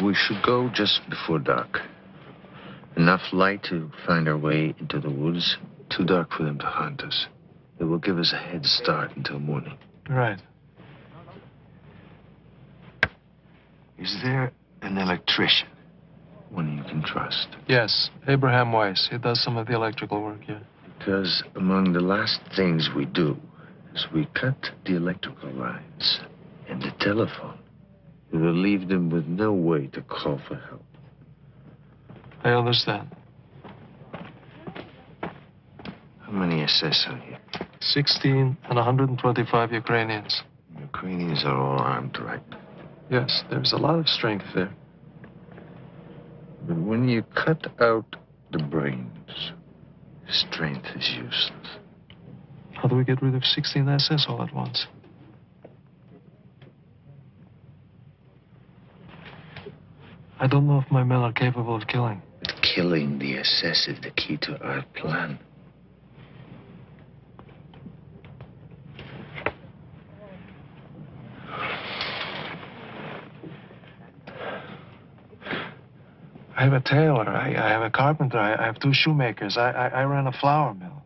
We should go just before dark. Enough light to find our way into the woods. Too dark for them to hunt us. It will give us a head start until morning. Right. Is there an electrician? One you can trust? Yes, Abraham Weiss. He does some of the electrical work here. Because among the last things we do is we cut the electrical lines and the telephone. We will leave them with no way to call for help. I understand. How many SS are here? 16 and 125 Ukrainians. Ukrainians are all armed, right? Yes, there's a lot of strength there. But when you cut out the brains, strength is useless. How do we get rid of 16 SS all at once? I don't know if my men are capable of killing. But killing the SS is the key to our plan. I have a tailor, I have a carpenter, I have 2 shoemakers, I ran a flour mill.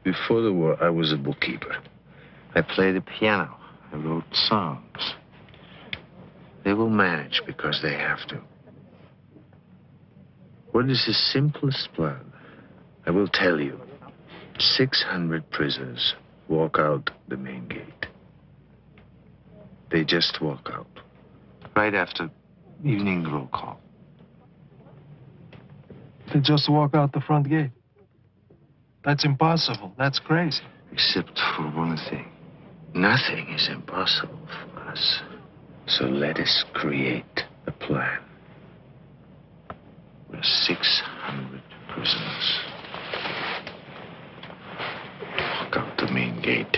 Before the war, I was a bookkeeper. I played the piano. I wrote songs. They will manage because they have to. What is the simplest plan? I will tell you. 600 prisoners walk out the main gate. They just walk out. Right after evening roll call. They just walk out the front gate. That's impossible. That's crazy. Except for one thing. Nothing is impossible for us. So let us create a plan. We're 600 prisoners. Walk out the main gate.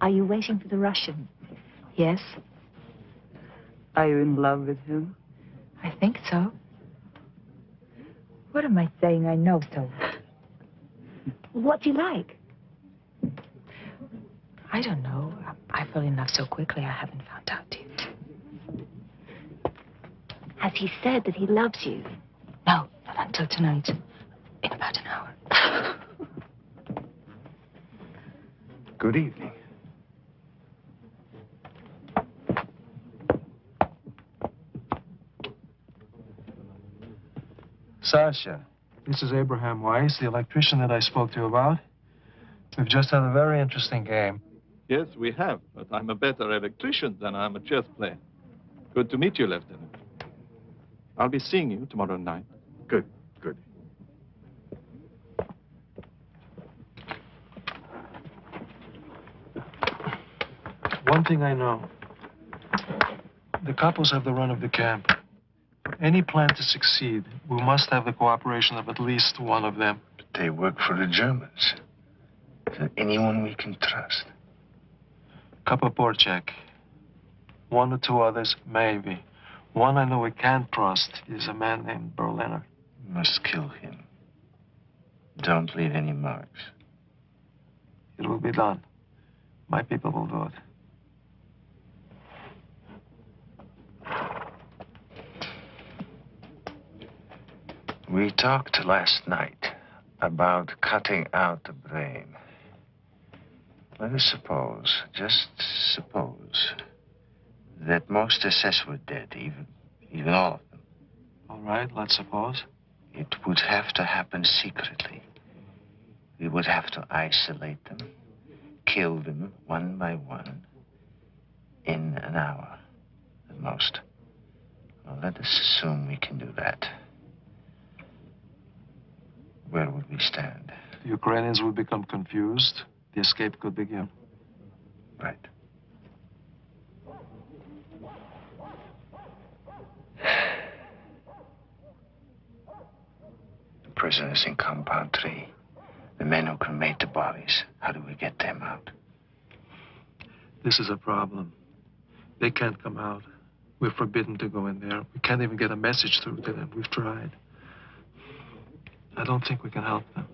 Are you waiting for the Russian? Yes. Are you in love with him? I think so. What am I saying? I know so. What's he like? I don't know. I fell in love so quickly I haven't found out yet. Has he said that he loves you? No, not until tonight. In about an hour. Good evening. Sasha, this is Abraham Weiss, the electrician that I spoke to you about. We've just had a very interesting game. Yes, we have, but I'm a better electrician than I'm a chess player. Good to meet you, Lieutenant. I'll be seeing you tomorrow night. Good, good. One thing I know. The couples have the run of the camp. For any plan to succeed, we must have the cooperation of at least one of them. But they work for the Germans. Is there anyone we can trust? Kapaporchak. One or two others, maybe. One I know we can't trust is a man named Berliner. We must kill him. Don't leave any marks. It will be done. My people will do it. We talked last night about cutting out the brain. Let us suppose, just suppose, that most SS were dead, even all of them. All right, let's suppose. It would have to happen secretly. We would have to isolate them, kill them one by one, in an hour at most. Well, let us assume we can do that. Where would we stand? The Ukrainians would become confused. The escape could begin. Right. The prisoners in Compound 3. The men who cremate the bodies. How do we get them out? This is a problem. They can't come out. We're forbidden to go in there. We can't even get a message through to them. We've tried. I don't think we can help them.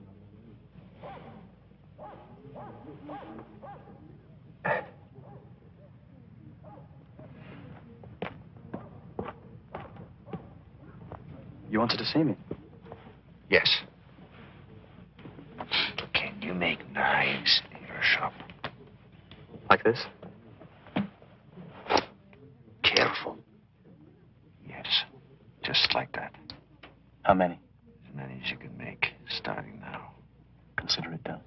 You wanted to see me? Yes. Can you make knives in your shop? Like this? Careful. Yes. Just like that. How many? As many as you can make, starting now. Consider it done.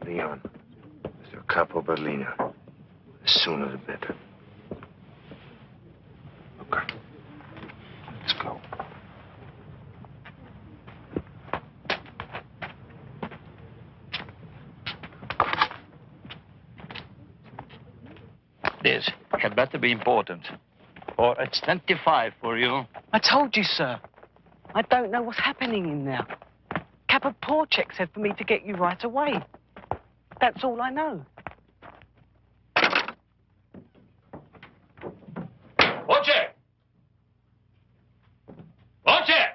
Leon, Mr. Capo Berliner. The sooner the better. Okay. Let's go. This had better be important. Or it's 25 for you. I told you, sir. I don't know what's happening in there. Kapaporchak said for me to get you right away. That's all I know. Rutger! Rutger!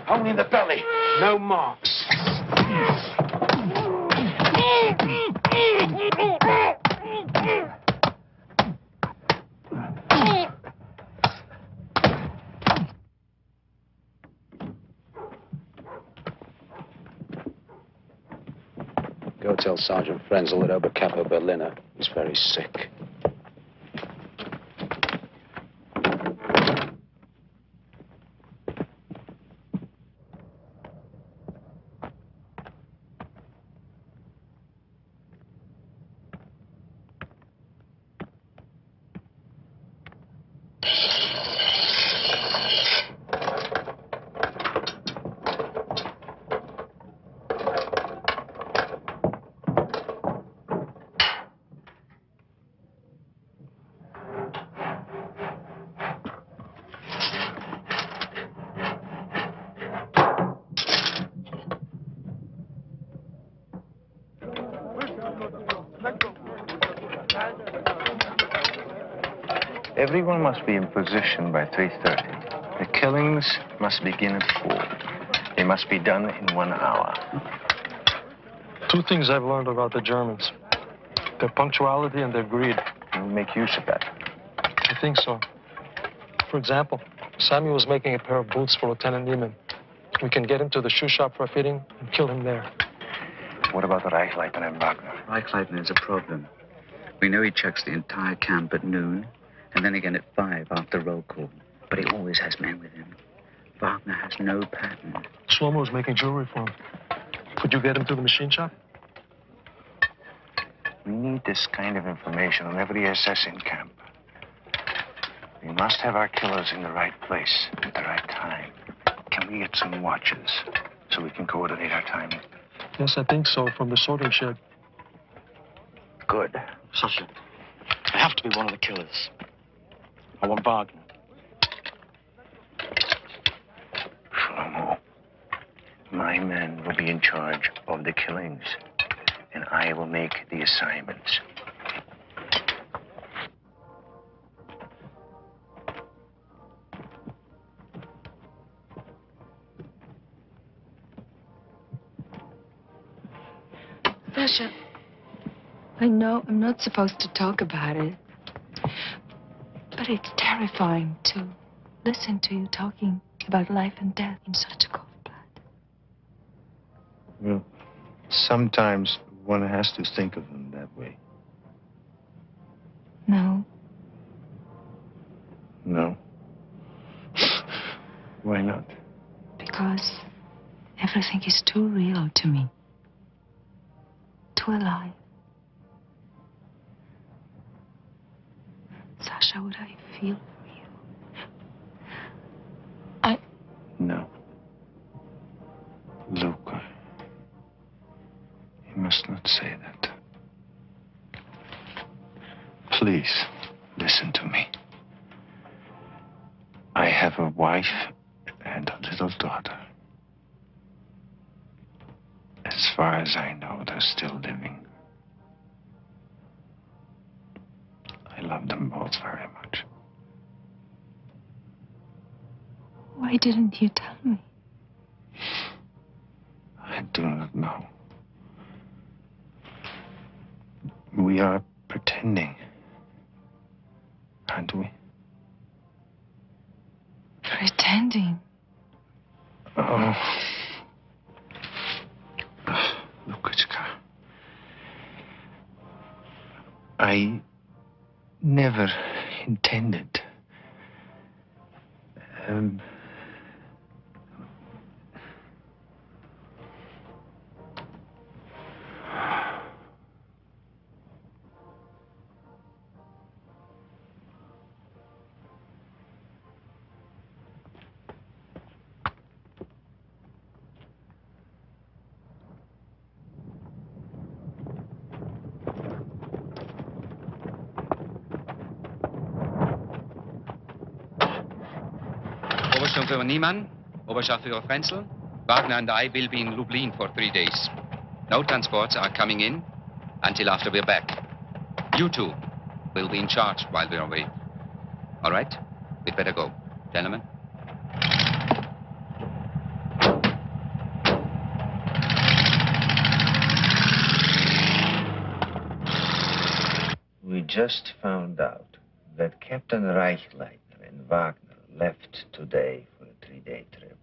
Only in the belly. No marks. Go tell Sergeant Frenzel that Oberkapo Berliner is very sick. Everyone must be in position by 3:30. The killings must begin at 4. They must be done in 1 hour. 2 things I've learned about the Germans. Their punctuality and their greed. And we make use of that. I think so. For example, Samuel was making a pair of boots for Lieutenant Niemann. We can get him to the shoe shop for a fitting and kill him there. What about the Reichleitner and Wagner? Reichleitner is a problem. We know he checks the entire camp at noon, and then again at 5 after roll call. But he always has men with him. Wagner has no pattern. Shlomo was making jewelry for him. Could you get him to the machine shop? We need this kind of information on every SS in camp. We must have our killers in the right place at the right time. Can we get some watches so we can coordinate our timing? Yes, I think so, from the sorting shed. Good. Sasha, I have to be one of the killers. I want Wagner. Shlomo, my men will be in charge of the killings, and I will make the assignments. Sasha, I know I'm not supposed to talk about it, but it's terrifying to listen to you talking about life and death in such a cold blood. Well, sometimes one has to think of them that way. No. No? Why not? Because everything is too real to me. Too alive. Sasha, what I feel for you. No. Luca. You must not say that. Please, listen to me. I have a wife and a little daughter. As far as I know, they're still living. I love them both very much. Why didn't you tell me? I do not know. We are pretending, aren't we? Pretending? Oh. Lukichka. I never intended. Oberstdorfer Niemann, Oberstdorfer Frenzel, Wagner and I will be in Lublin for 3 days. No transports are coming in until after we're back. You two will be in charge while we're away. All right? We'd better go. Gentlemen? We just found out that Captain Reichleitner and Wagner left today for a 3-day trip.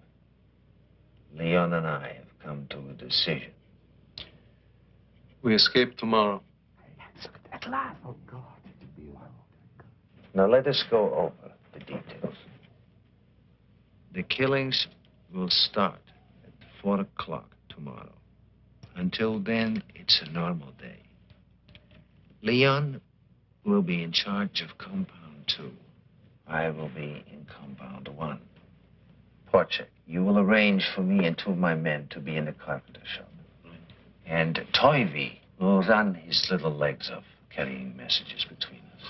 Leon and I have come to a decision. We escape tomorrow. At last. Oh, God. Now let us go over the details. The killings will start at 4 o'clock tomorrow. Until then, it's a normal day. Leon will be in charge of Compound 2. I will be in Compound 1. Porchek, you will arrange for me and 2 of my men to be in the carpenter shop. And Toivy will run his little legs off, carrying messages between us.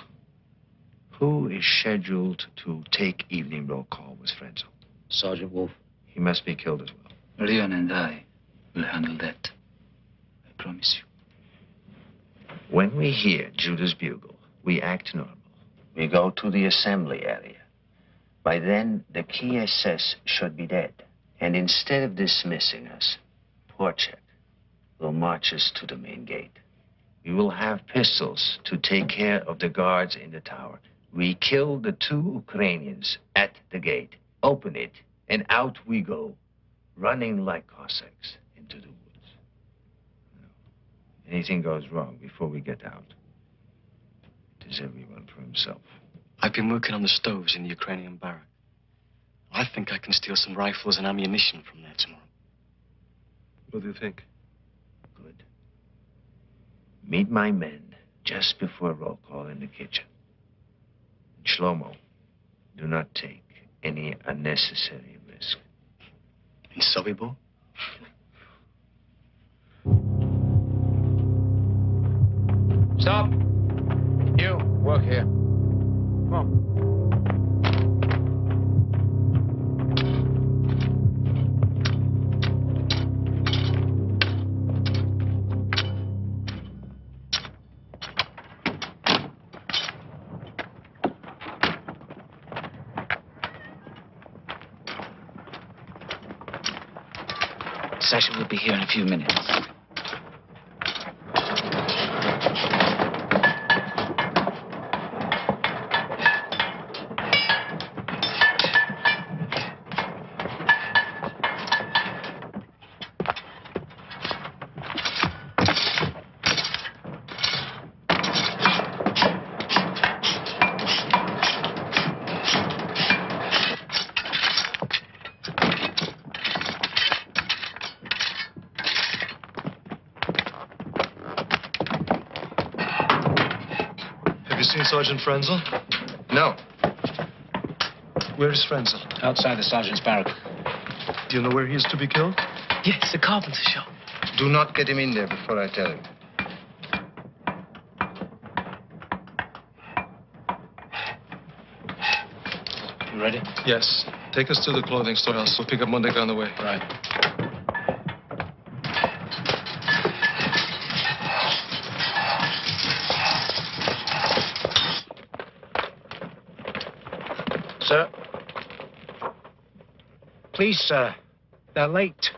Who is scheduled to take evening roll call with Frenzel? Sergeant Wolf. He must be killed as well. Leon and I will handle that. I promise you. When we hear Judah's bugle, we act normal. We go to the assembly area. By then, the key SS should be dead. And instead of dismissing us, Porchek will march us to the main gate. We will have pistols to take care of the guards in the tower. We kill the 2 Ukrainians at the gate, open it, and out we go, running like Cossacks into the woods. Anything goes wrong before we get out, it is everyone for himself. I've been working on the stoves in the Ukrainian barrack. I think I can steal some rifles and ammunition from there tomorrow. What do you think? Good. Meet my men just before roll call in the kitchen. And Shlomo, do not take any unnecessary risk. In Sobibor? Stop! You, work here. Come on. Sasha will be here in a few minutes. Sergeant Frenzel? No. Where is Frenzel? Outside the sergeant's barrack. Do you know where he is to be killed? Yes, the carpenter shop. Do not get him in there before I tell him. You ready? Yes. Take us to the clothing store. We'll pick up Monica on the way. Right. Sir? Please, sir. They're late.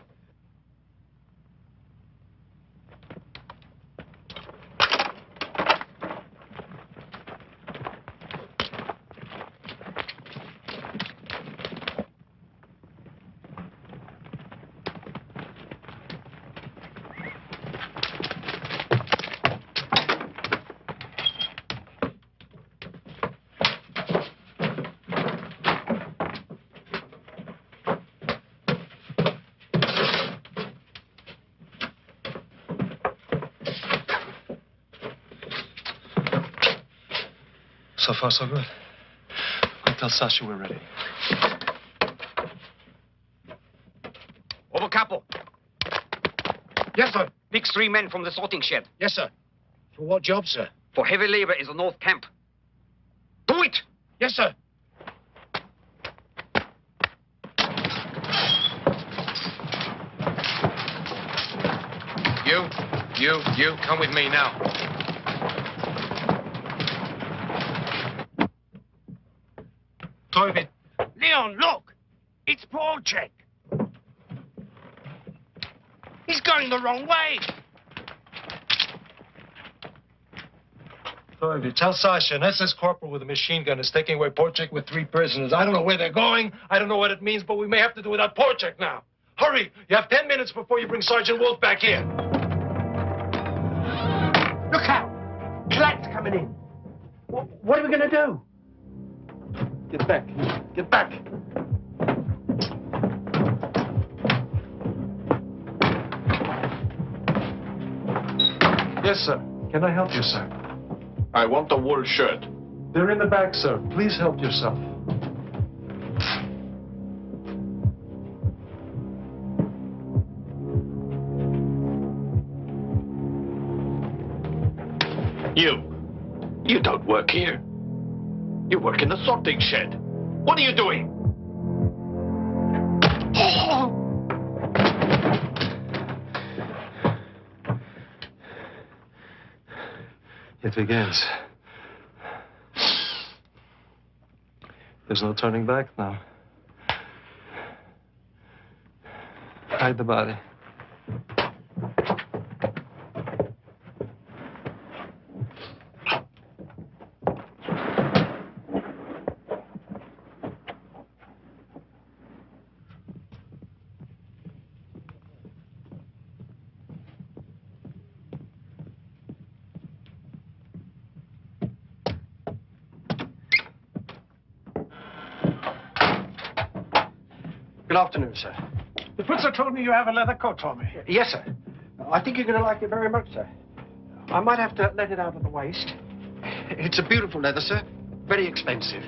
So far, so good. I'll tell Sasha we're ready. Oberkapo. Yes, sir. Pick 3 men from the sorting shed. Yes, sir. For what job, sir? For heavy labor in the North Camp. Do it! Yes, sir. You, come with me now. Torbjörn. Leon, look! It's Polchek. He's going the wrong way. Torbjörn, tell Sasha an SS corporal with a machine gun is taking away Polchek with 3 prisoners. I don't know where they're going. I don't know what it means, but we may have to do without Polchek now. Hurry! You have 10 minutes before you bring Sergeant Wolf back here. Look out! Blatt's coming in. What are we going to do? Get back. Get back. Yes, sir. Can I help you, sir? I want a wool shirt. They're in the back, sir. Please help yourself. You don't work here. You work in the sorting shed. What are you doing? It begins. There's no turning back now. Hide the body. Good afternoon, sir. The Putzer told me you have a leather coat for me. Yes, sir. I think you're going to like it very much, sir. I might have to let it out at the waist. It's a beautiful leather, sir. Very expensive.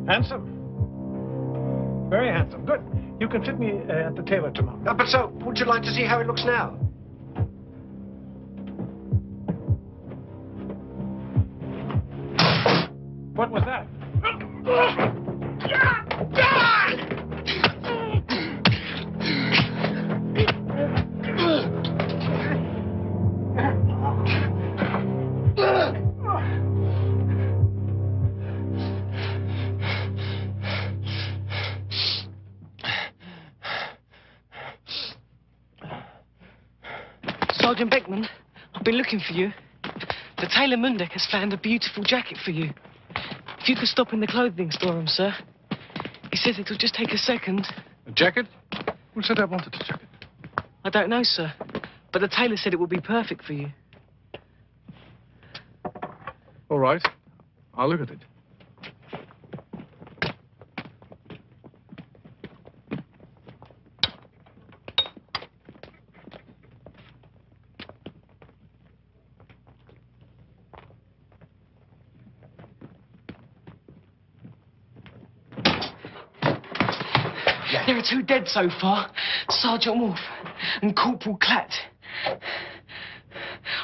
Handsome. Very handsome. Good. You can fit me at the tailor tomorrow. But, sir, would you like to see how it looks now? What was that? Sergeant Beckman, I've been looking for you. The tailor Mundek has found a beautiful jacket for you. If you could stop in the clothing store, sir. He says it'll just take a second. A jacket? Who said I wanted a jacket? I don't know, sir. But the tailor said it would be perfect for you. All right. I'll look at it. There are 2 dead so far, Sergeant Wolf and Corporal Klatt.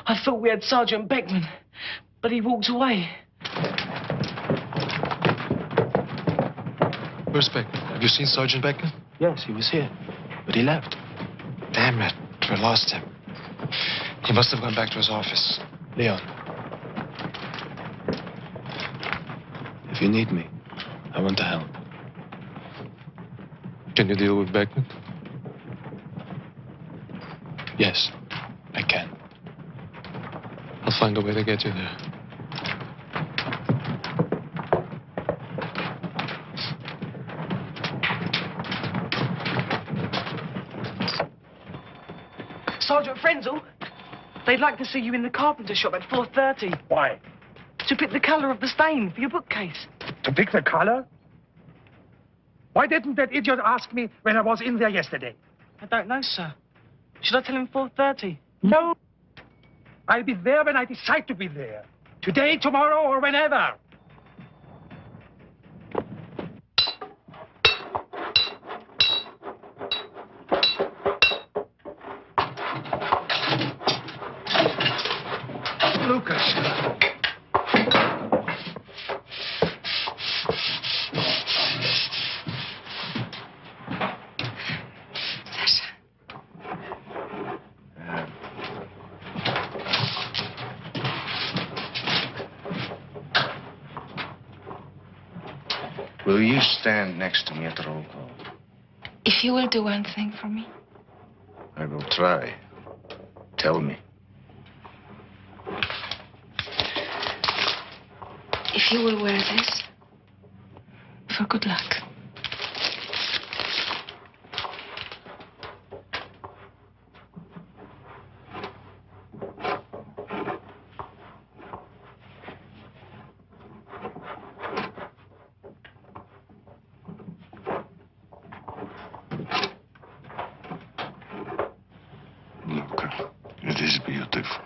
I thought we had Sergeant Beckman, but he walked away. Where's Beckman? Have you seen Sergeant Beckman? Yes, he was here, but he left. Damn it. We lost him. He must have gone back to his office. Leon. If you need me, I want to help. Can you deal with Beckman? Yes, I can. I'll find a way to get you there. Sergeant Frenzel, they'd like to see you in the carpenter shop at 4:30. Why? To pick the colour of the stain for your bookcase. To pick the color? Why didn't that idiot ask me when I was in there yesterday? I don't know, sir. Should I tell him 4:30? No. I'll be there when I decide to be there. Today, tomorrow, or whenever. Lucas. Will you stand next to me at the roll call? If you will do one thing for me. I will try. Tell me. If you will wear this, for good luck. Look, it is beautiful.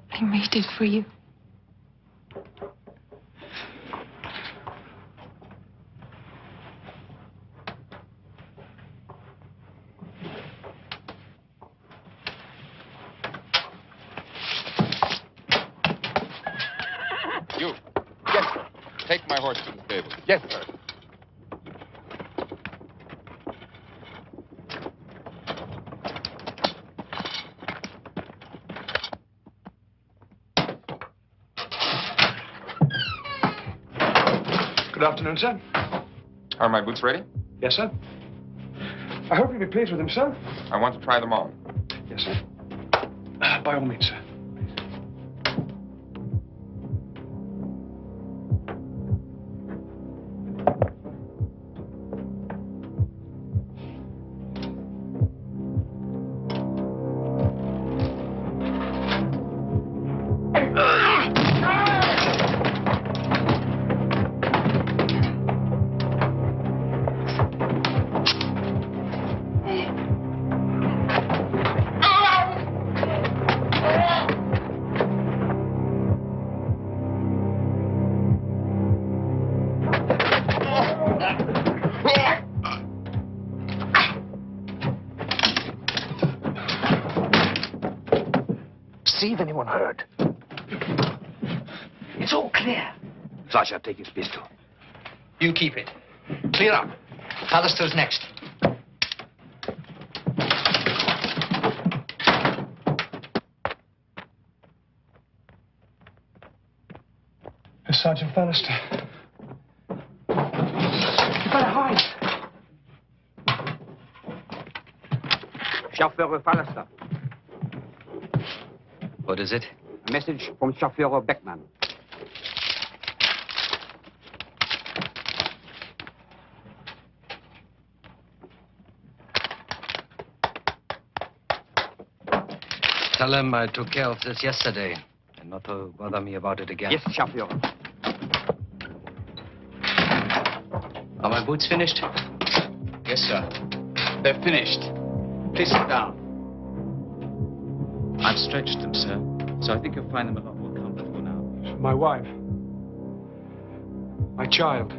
I made it for you. You. Yes, sir. Take my horse to the stable. Yes, sir. Good afternoon, sir. Are my boots ready? Yes, sir. I hope you'll be pleased with them, sir. I want to try them on. Yes, sir. By all means, sir. See if anyone heard. It's all clear. Sasha, take his pistol. You keep it. Clear up. Hallister's next. Sergeant Bannister. You better hide. Chauffeur Fallister. What is it? A message from Chauffeur Beckman. Tell him I took care of this yesterday, and not to bother me about it again. Yes, Chauffeur. Are my boots finished? Yes, sir. They're finished. Please sit down. I've stretched them, sir, so I think you'll find them a lot more comfortable now. My wife. My child.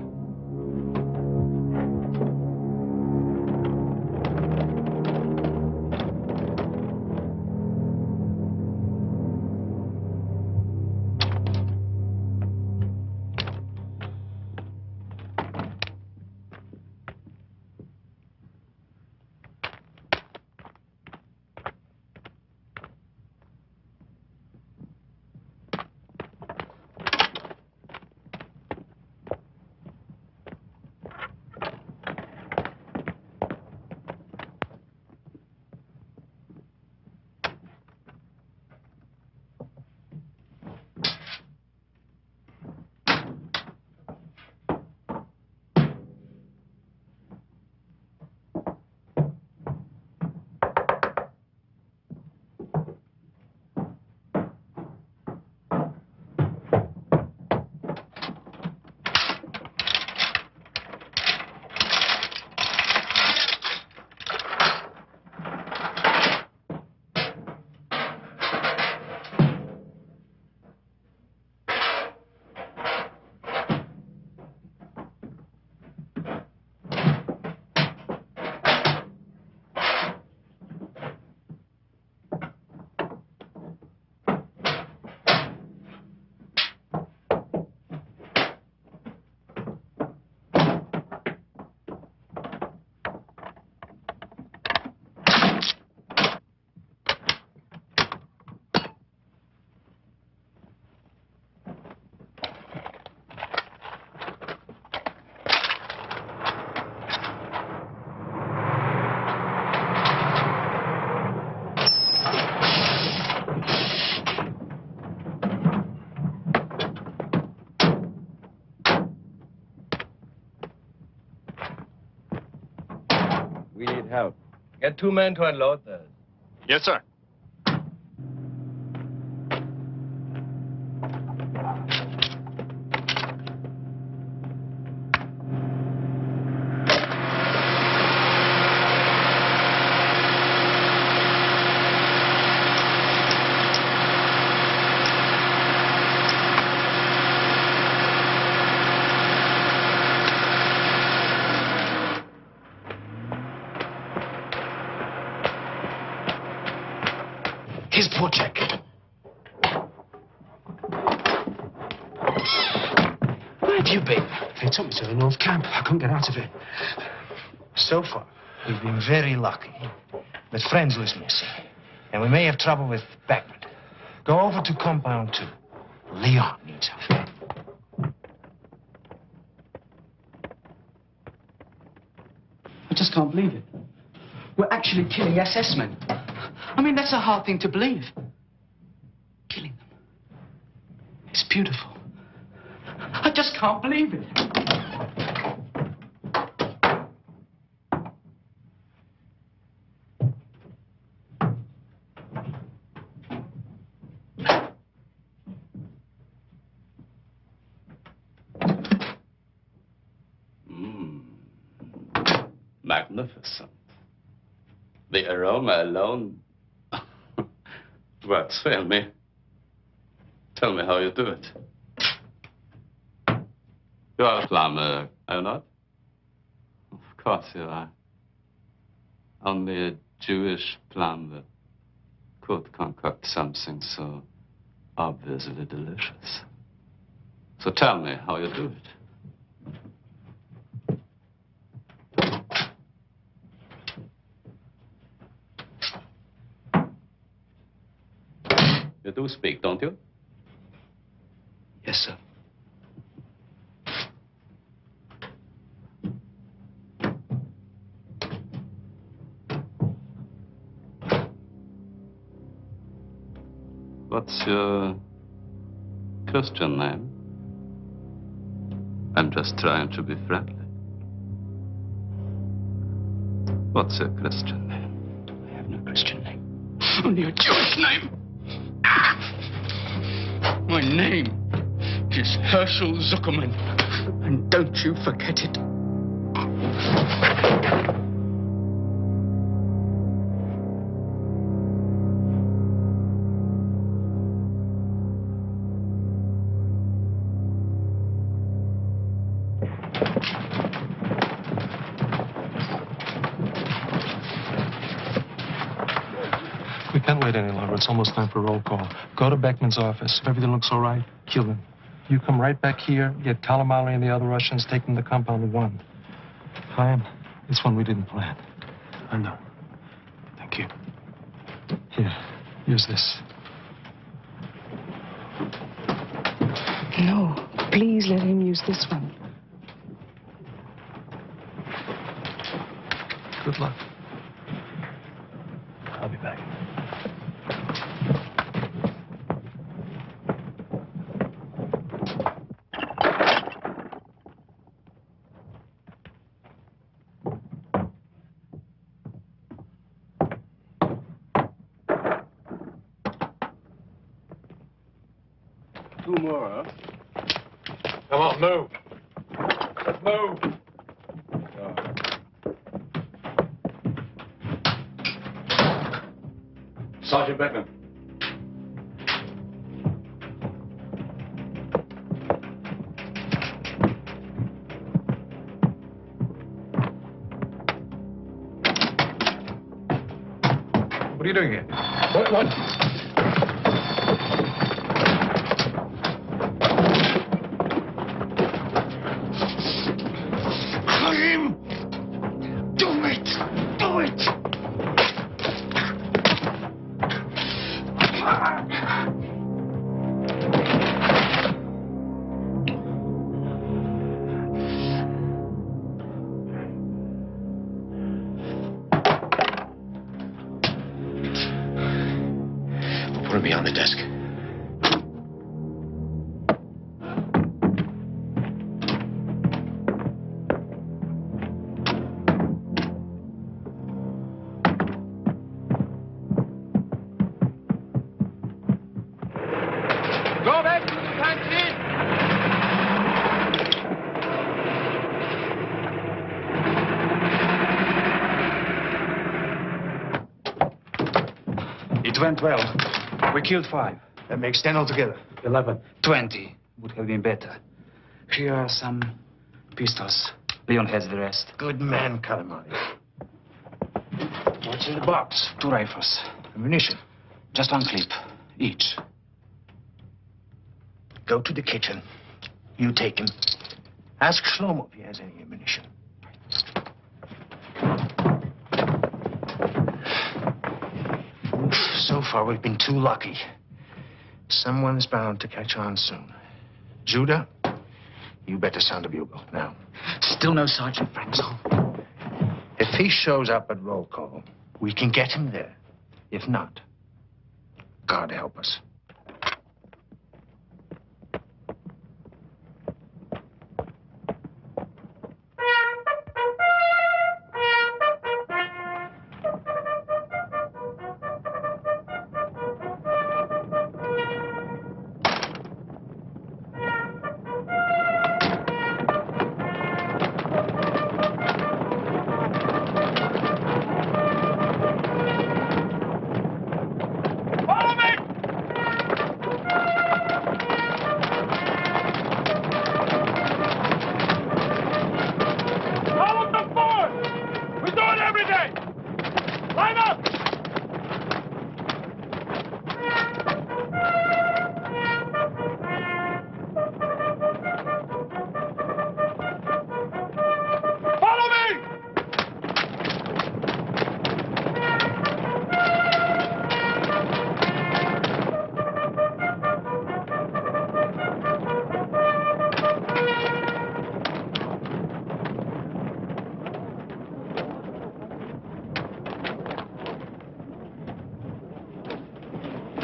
need help. Get 2 men to unload those. Yes, sir. Here's Porchek. Where have you been? They took me to the North Camp. I couldn't get out of it. So far, we've been very lucky. But Frenzel's missing. And we may have trouble with Beckman. Go over to Compound 2. Leon needs help. I just can't believe it. We're actually killing SS men. I mean, that's a hard thing to believe. Killing them. It's beautiful. I just can't believe it. Magnificent. The aroma alone. Words fail me. Tell me how you do it. You are a plumber, are you not? Of course you are. Only a Jewish plumber could concoct something so obviously delicious. So tell me how you do it. You do speak, don't you? Yes, sir. What's your Christian name? I'm just trying to be friendly. What's your Christian name? I have no Christian name. Only a Jewish name. My name is Herschel Zuckerman. And don't you forget it. We can't wait any longer. It's almost time for roll call. Go to Beckman's office. If everything looks all right, kill him. You come right back here, get Kalamali and the other Russians, take them to Compound 1. Chaim, it's one we didn't plan. I know. Thank you. Here, use this. No, please let him use this one. Good luck. I'll be back. Two more, huh? Come on, move. Let's move. Sergeant Beckman. What are you doing here? What? Chaim! Do it! Do it! Put him behind the desk. It went well. We killed 5. That makes 10 altogether. 11. 20 would have been better. Here are some pistols. Leon has the rest. Good man, Kalamari. What's in the box? 2 rifles. Ammunition. Just 1 clip, each. Go to the kitchen. You take him. Ask Shlomo if he has any ammunition. So far, we've been too lucky. Someone's bound to catch on soon. Judah, you better sound the bugle now. Still no Sergeant Frenzel. If he shows up at roll call, we can get him there. If not, God help us.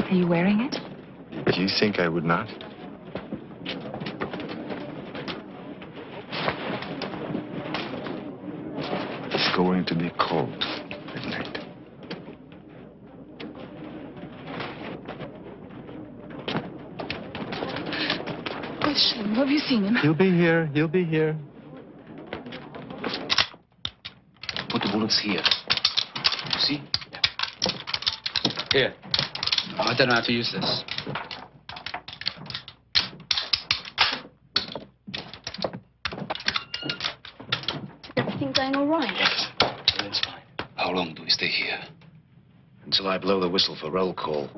Are you wearing it? Do you think I would not? It's going to be cold at night. Question, have you seen him? He'll be here. He'll be here. Put the bullets here. You see? Here. I don't know how to use this. Everything going all right? Yes, everything's fine. How long do we stay here? Until I blow the whistle for roll call.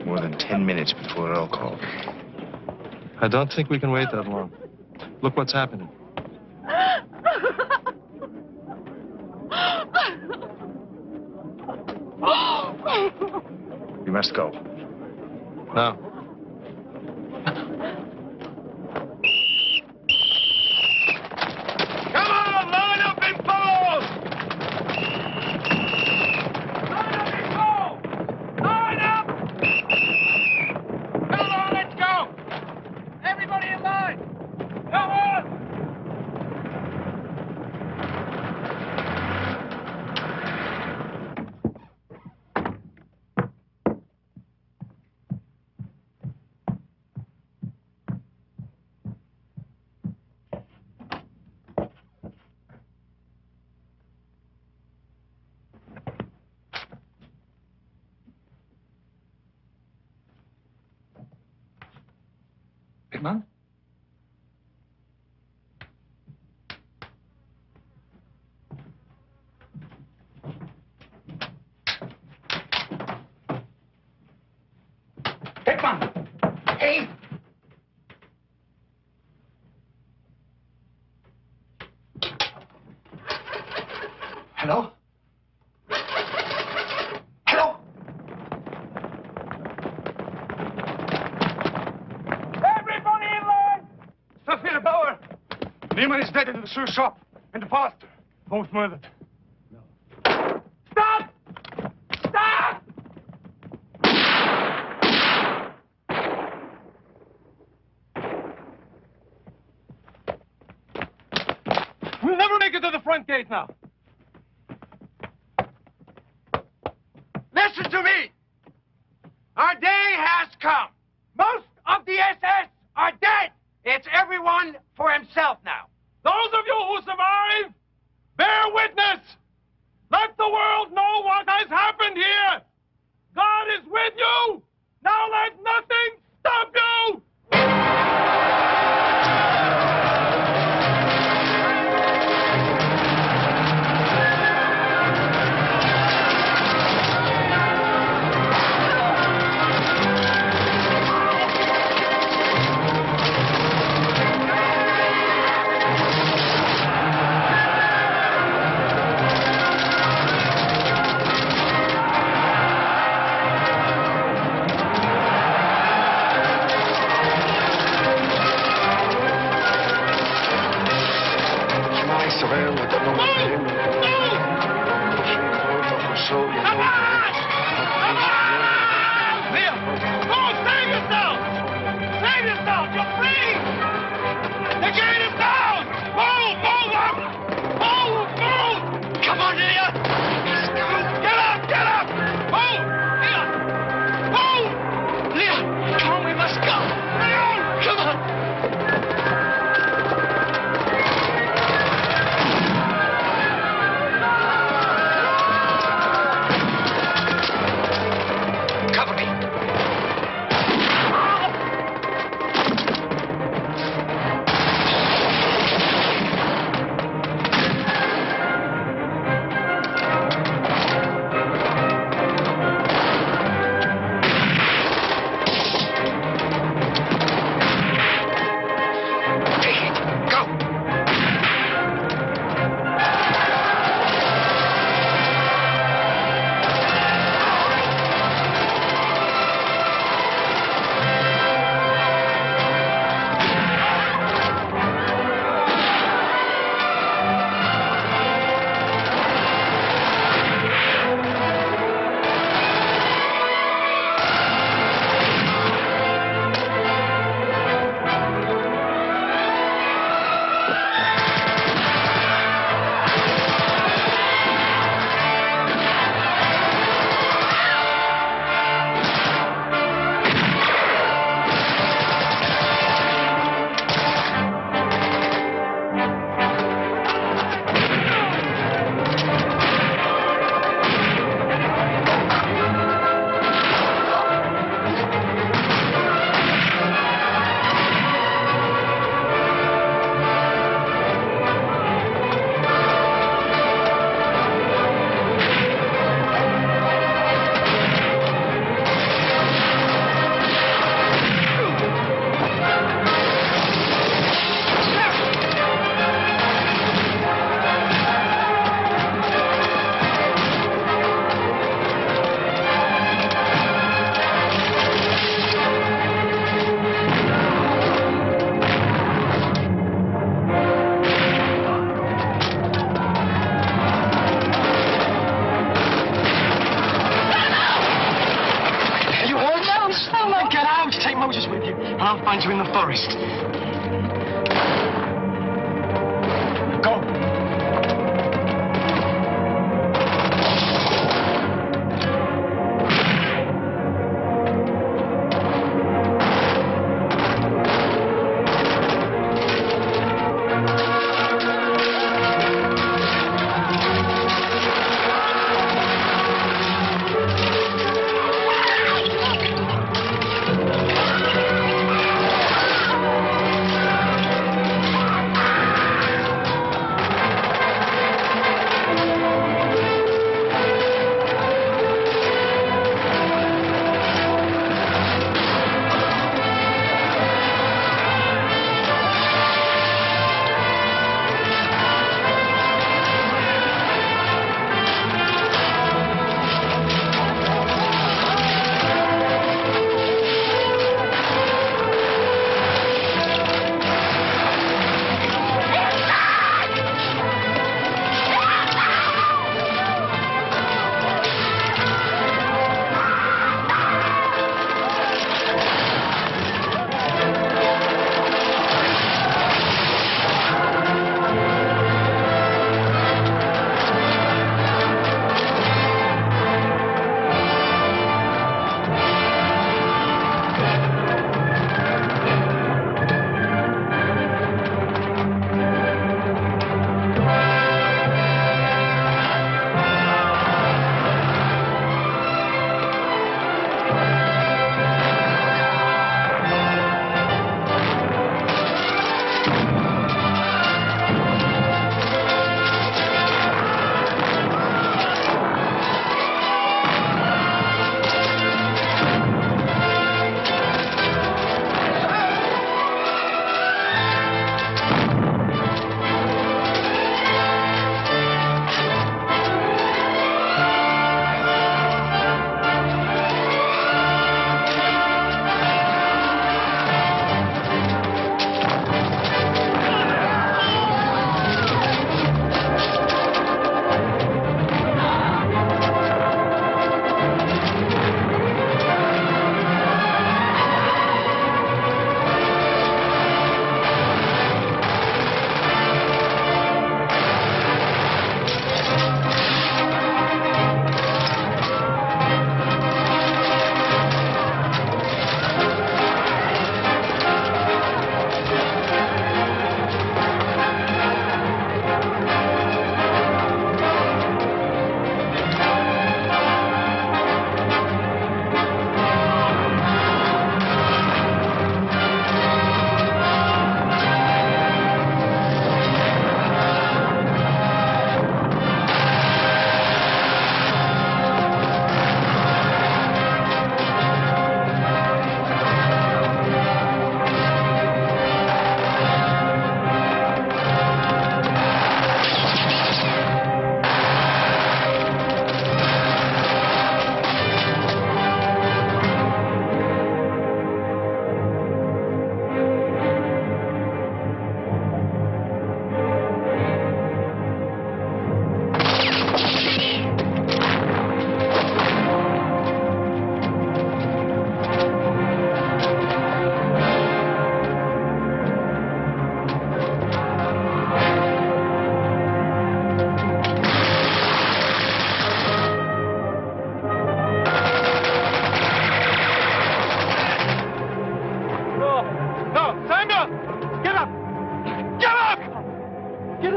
More than 10 minutes before roll call. I don't think we can wait that long. Look what's happening. We must go. Now. Come on, line up in post! Line up in post! Line up! Come on, let's go! Everybody in line! Come on! Pittman? Pittman! Hey! Hello? Hello? Everybody in line! Sophia Bauer! Neiman is dead in the shoe shop. And the pastor. Both murdered. No. Stop! Stop! We'll never make it to the front gate now. Listen! listen to me. Our day has come. Most of the SS are dead. It's everyone for himself now. Those of you who survive, bear witness. Let the world know what has happened here. God is with you. Now let nothing stop you. I'll find you in the forest. Go.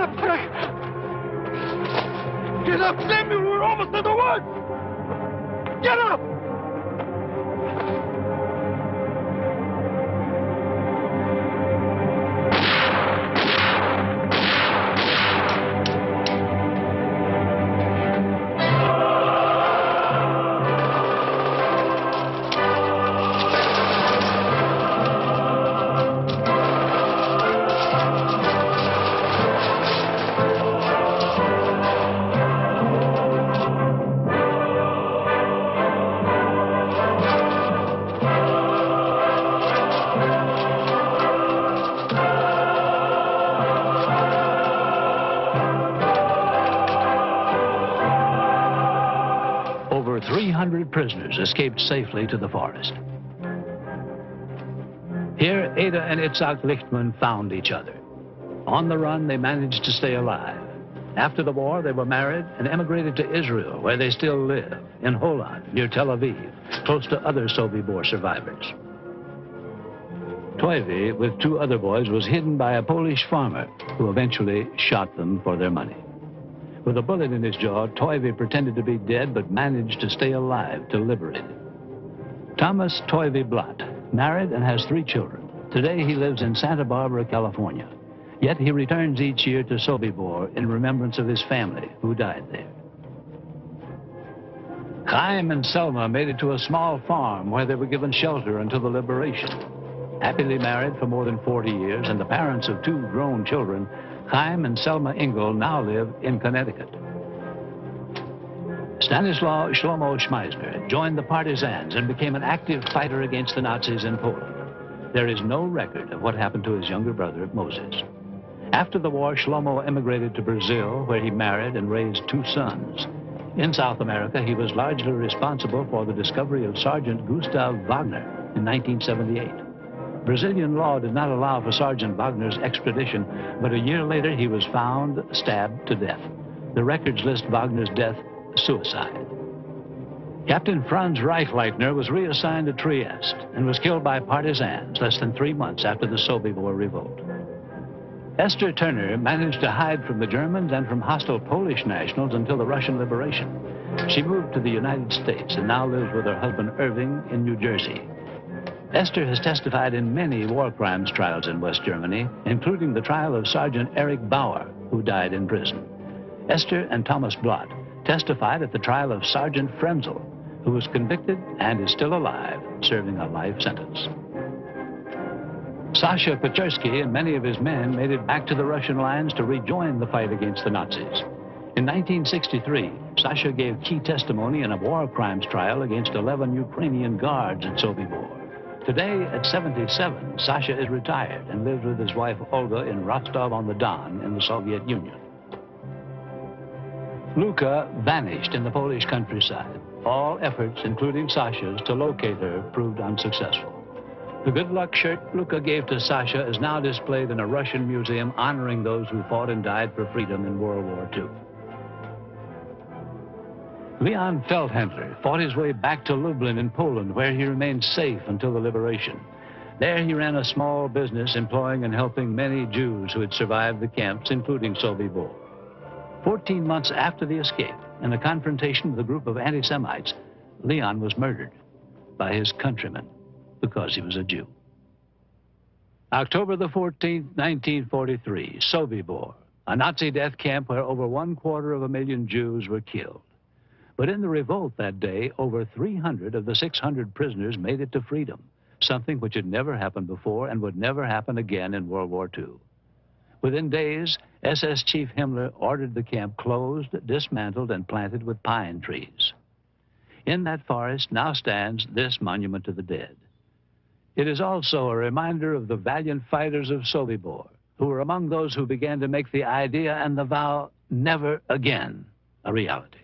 up, Frank! Get up, Samuel! We're almost in the woods! Get up! Over 300 prisoners escaped safely to the forest. Here, Ada and Itzhak Lichtman found each other. On the run, they managed to stay alive. After the war, they were married and emigrated to Israel, where they still live, in Holland, near Tel Aviv, close to other Sobibor survivors. Toivi, with 2 other boys, was hidden by a Polish farmer who eventually shot them for their money. With a bullet in his jaw, Toivi pretended to be dead but managed to stay alive till liberated. Thomas Toivi Blatt, married and has 3 children. Today he lives in Santa Barbara, California. Yet he returns each year to Sobibor in remembrance of his family who died there. Chaim and Selma made it to a small farm where they were given shelter until the liberation. Happily married for more than 40 years and the parents of 2 grown children, Chaim and Selma Engel now live in Connecticut. Stanislaw Szmajzner joined the partisans and became an active fighter against the Nazis in Poland. There is no record of what happened to his younger brother, Moses. After the war, Shlomo emigrated to Brazil, where he married and raised 2 sons. In South America, he was largely responsible for the discovery of Sergeant Gustav Wagner in 1978. Brazilian law did not allow for Sergeant Wagner's extradition, but a year later he was found stabbed to death. The records list Wagner's death suicide. Captain Franz Reichleitner was reassigned to Trieste and was killed by partisans less than 3 months after the Sobibor revolt. Esther Turner managed to hide from the Germans and from hostile Polish nationals until the Russian liberation. She moved to the United States and now lives with her husband Irving in New Jersey. Esther has testified in many war crimes trials in West Germany, including the trial of Sergeant Erich Bauer, who died in prison. Esther and Thomas Blatt testified at the trial of Sergeant Frenzel, who was convicted and is still alive, serving a life sentence. Sasha Pechersky and many of his men made it back to the Russian lines to rejoin the fight against the Nazis. In 1963, Sasha gave key testimony in a war crimes trial against 11 Ukrainian guards at Sobibor. Today, at 77, Sasha is retired and lives with his wife Olga in Rostov-on-the-Don in the Soviet Union. Luka vanished in the Polish countryside. All efforts, including Sasha's, to locate her proved unsuccessful. The good luck shirt Luka gave to Sasha is now displayed in a Russian museum honoring those who fought and died for freedom in World War II. Leon Feldhandler fought his way back to Lublin in Poland, where he remained safe until the liberation. There he ran a small business employing and helping many Jews who had survived the camps, including Sobibor. 14 months after the escape, in a confrontation with a group of anti-Semites, Leon was murdered by his countrymen because he was a Jew. October the 14th, 1943, Sobibor, a Nazi death camp where over 250,000 Jews were killed. But in the revolt that day, over 300 of the 600 prisoners made it to freedom, something which had never happened before and would never happen again in World War II. Within days, SS Chief Himmler ordered the camp closed, dismantled, and planted with pine trees. In that forest now stands this monument to the dead. It is also a reminder of the valiant fighters of Sobibor, who were among those who began to make the idea and the vow never again a reality.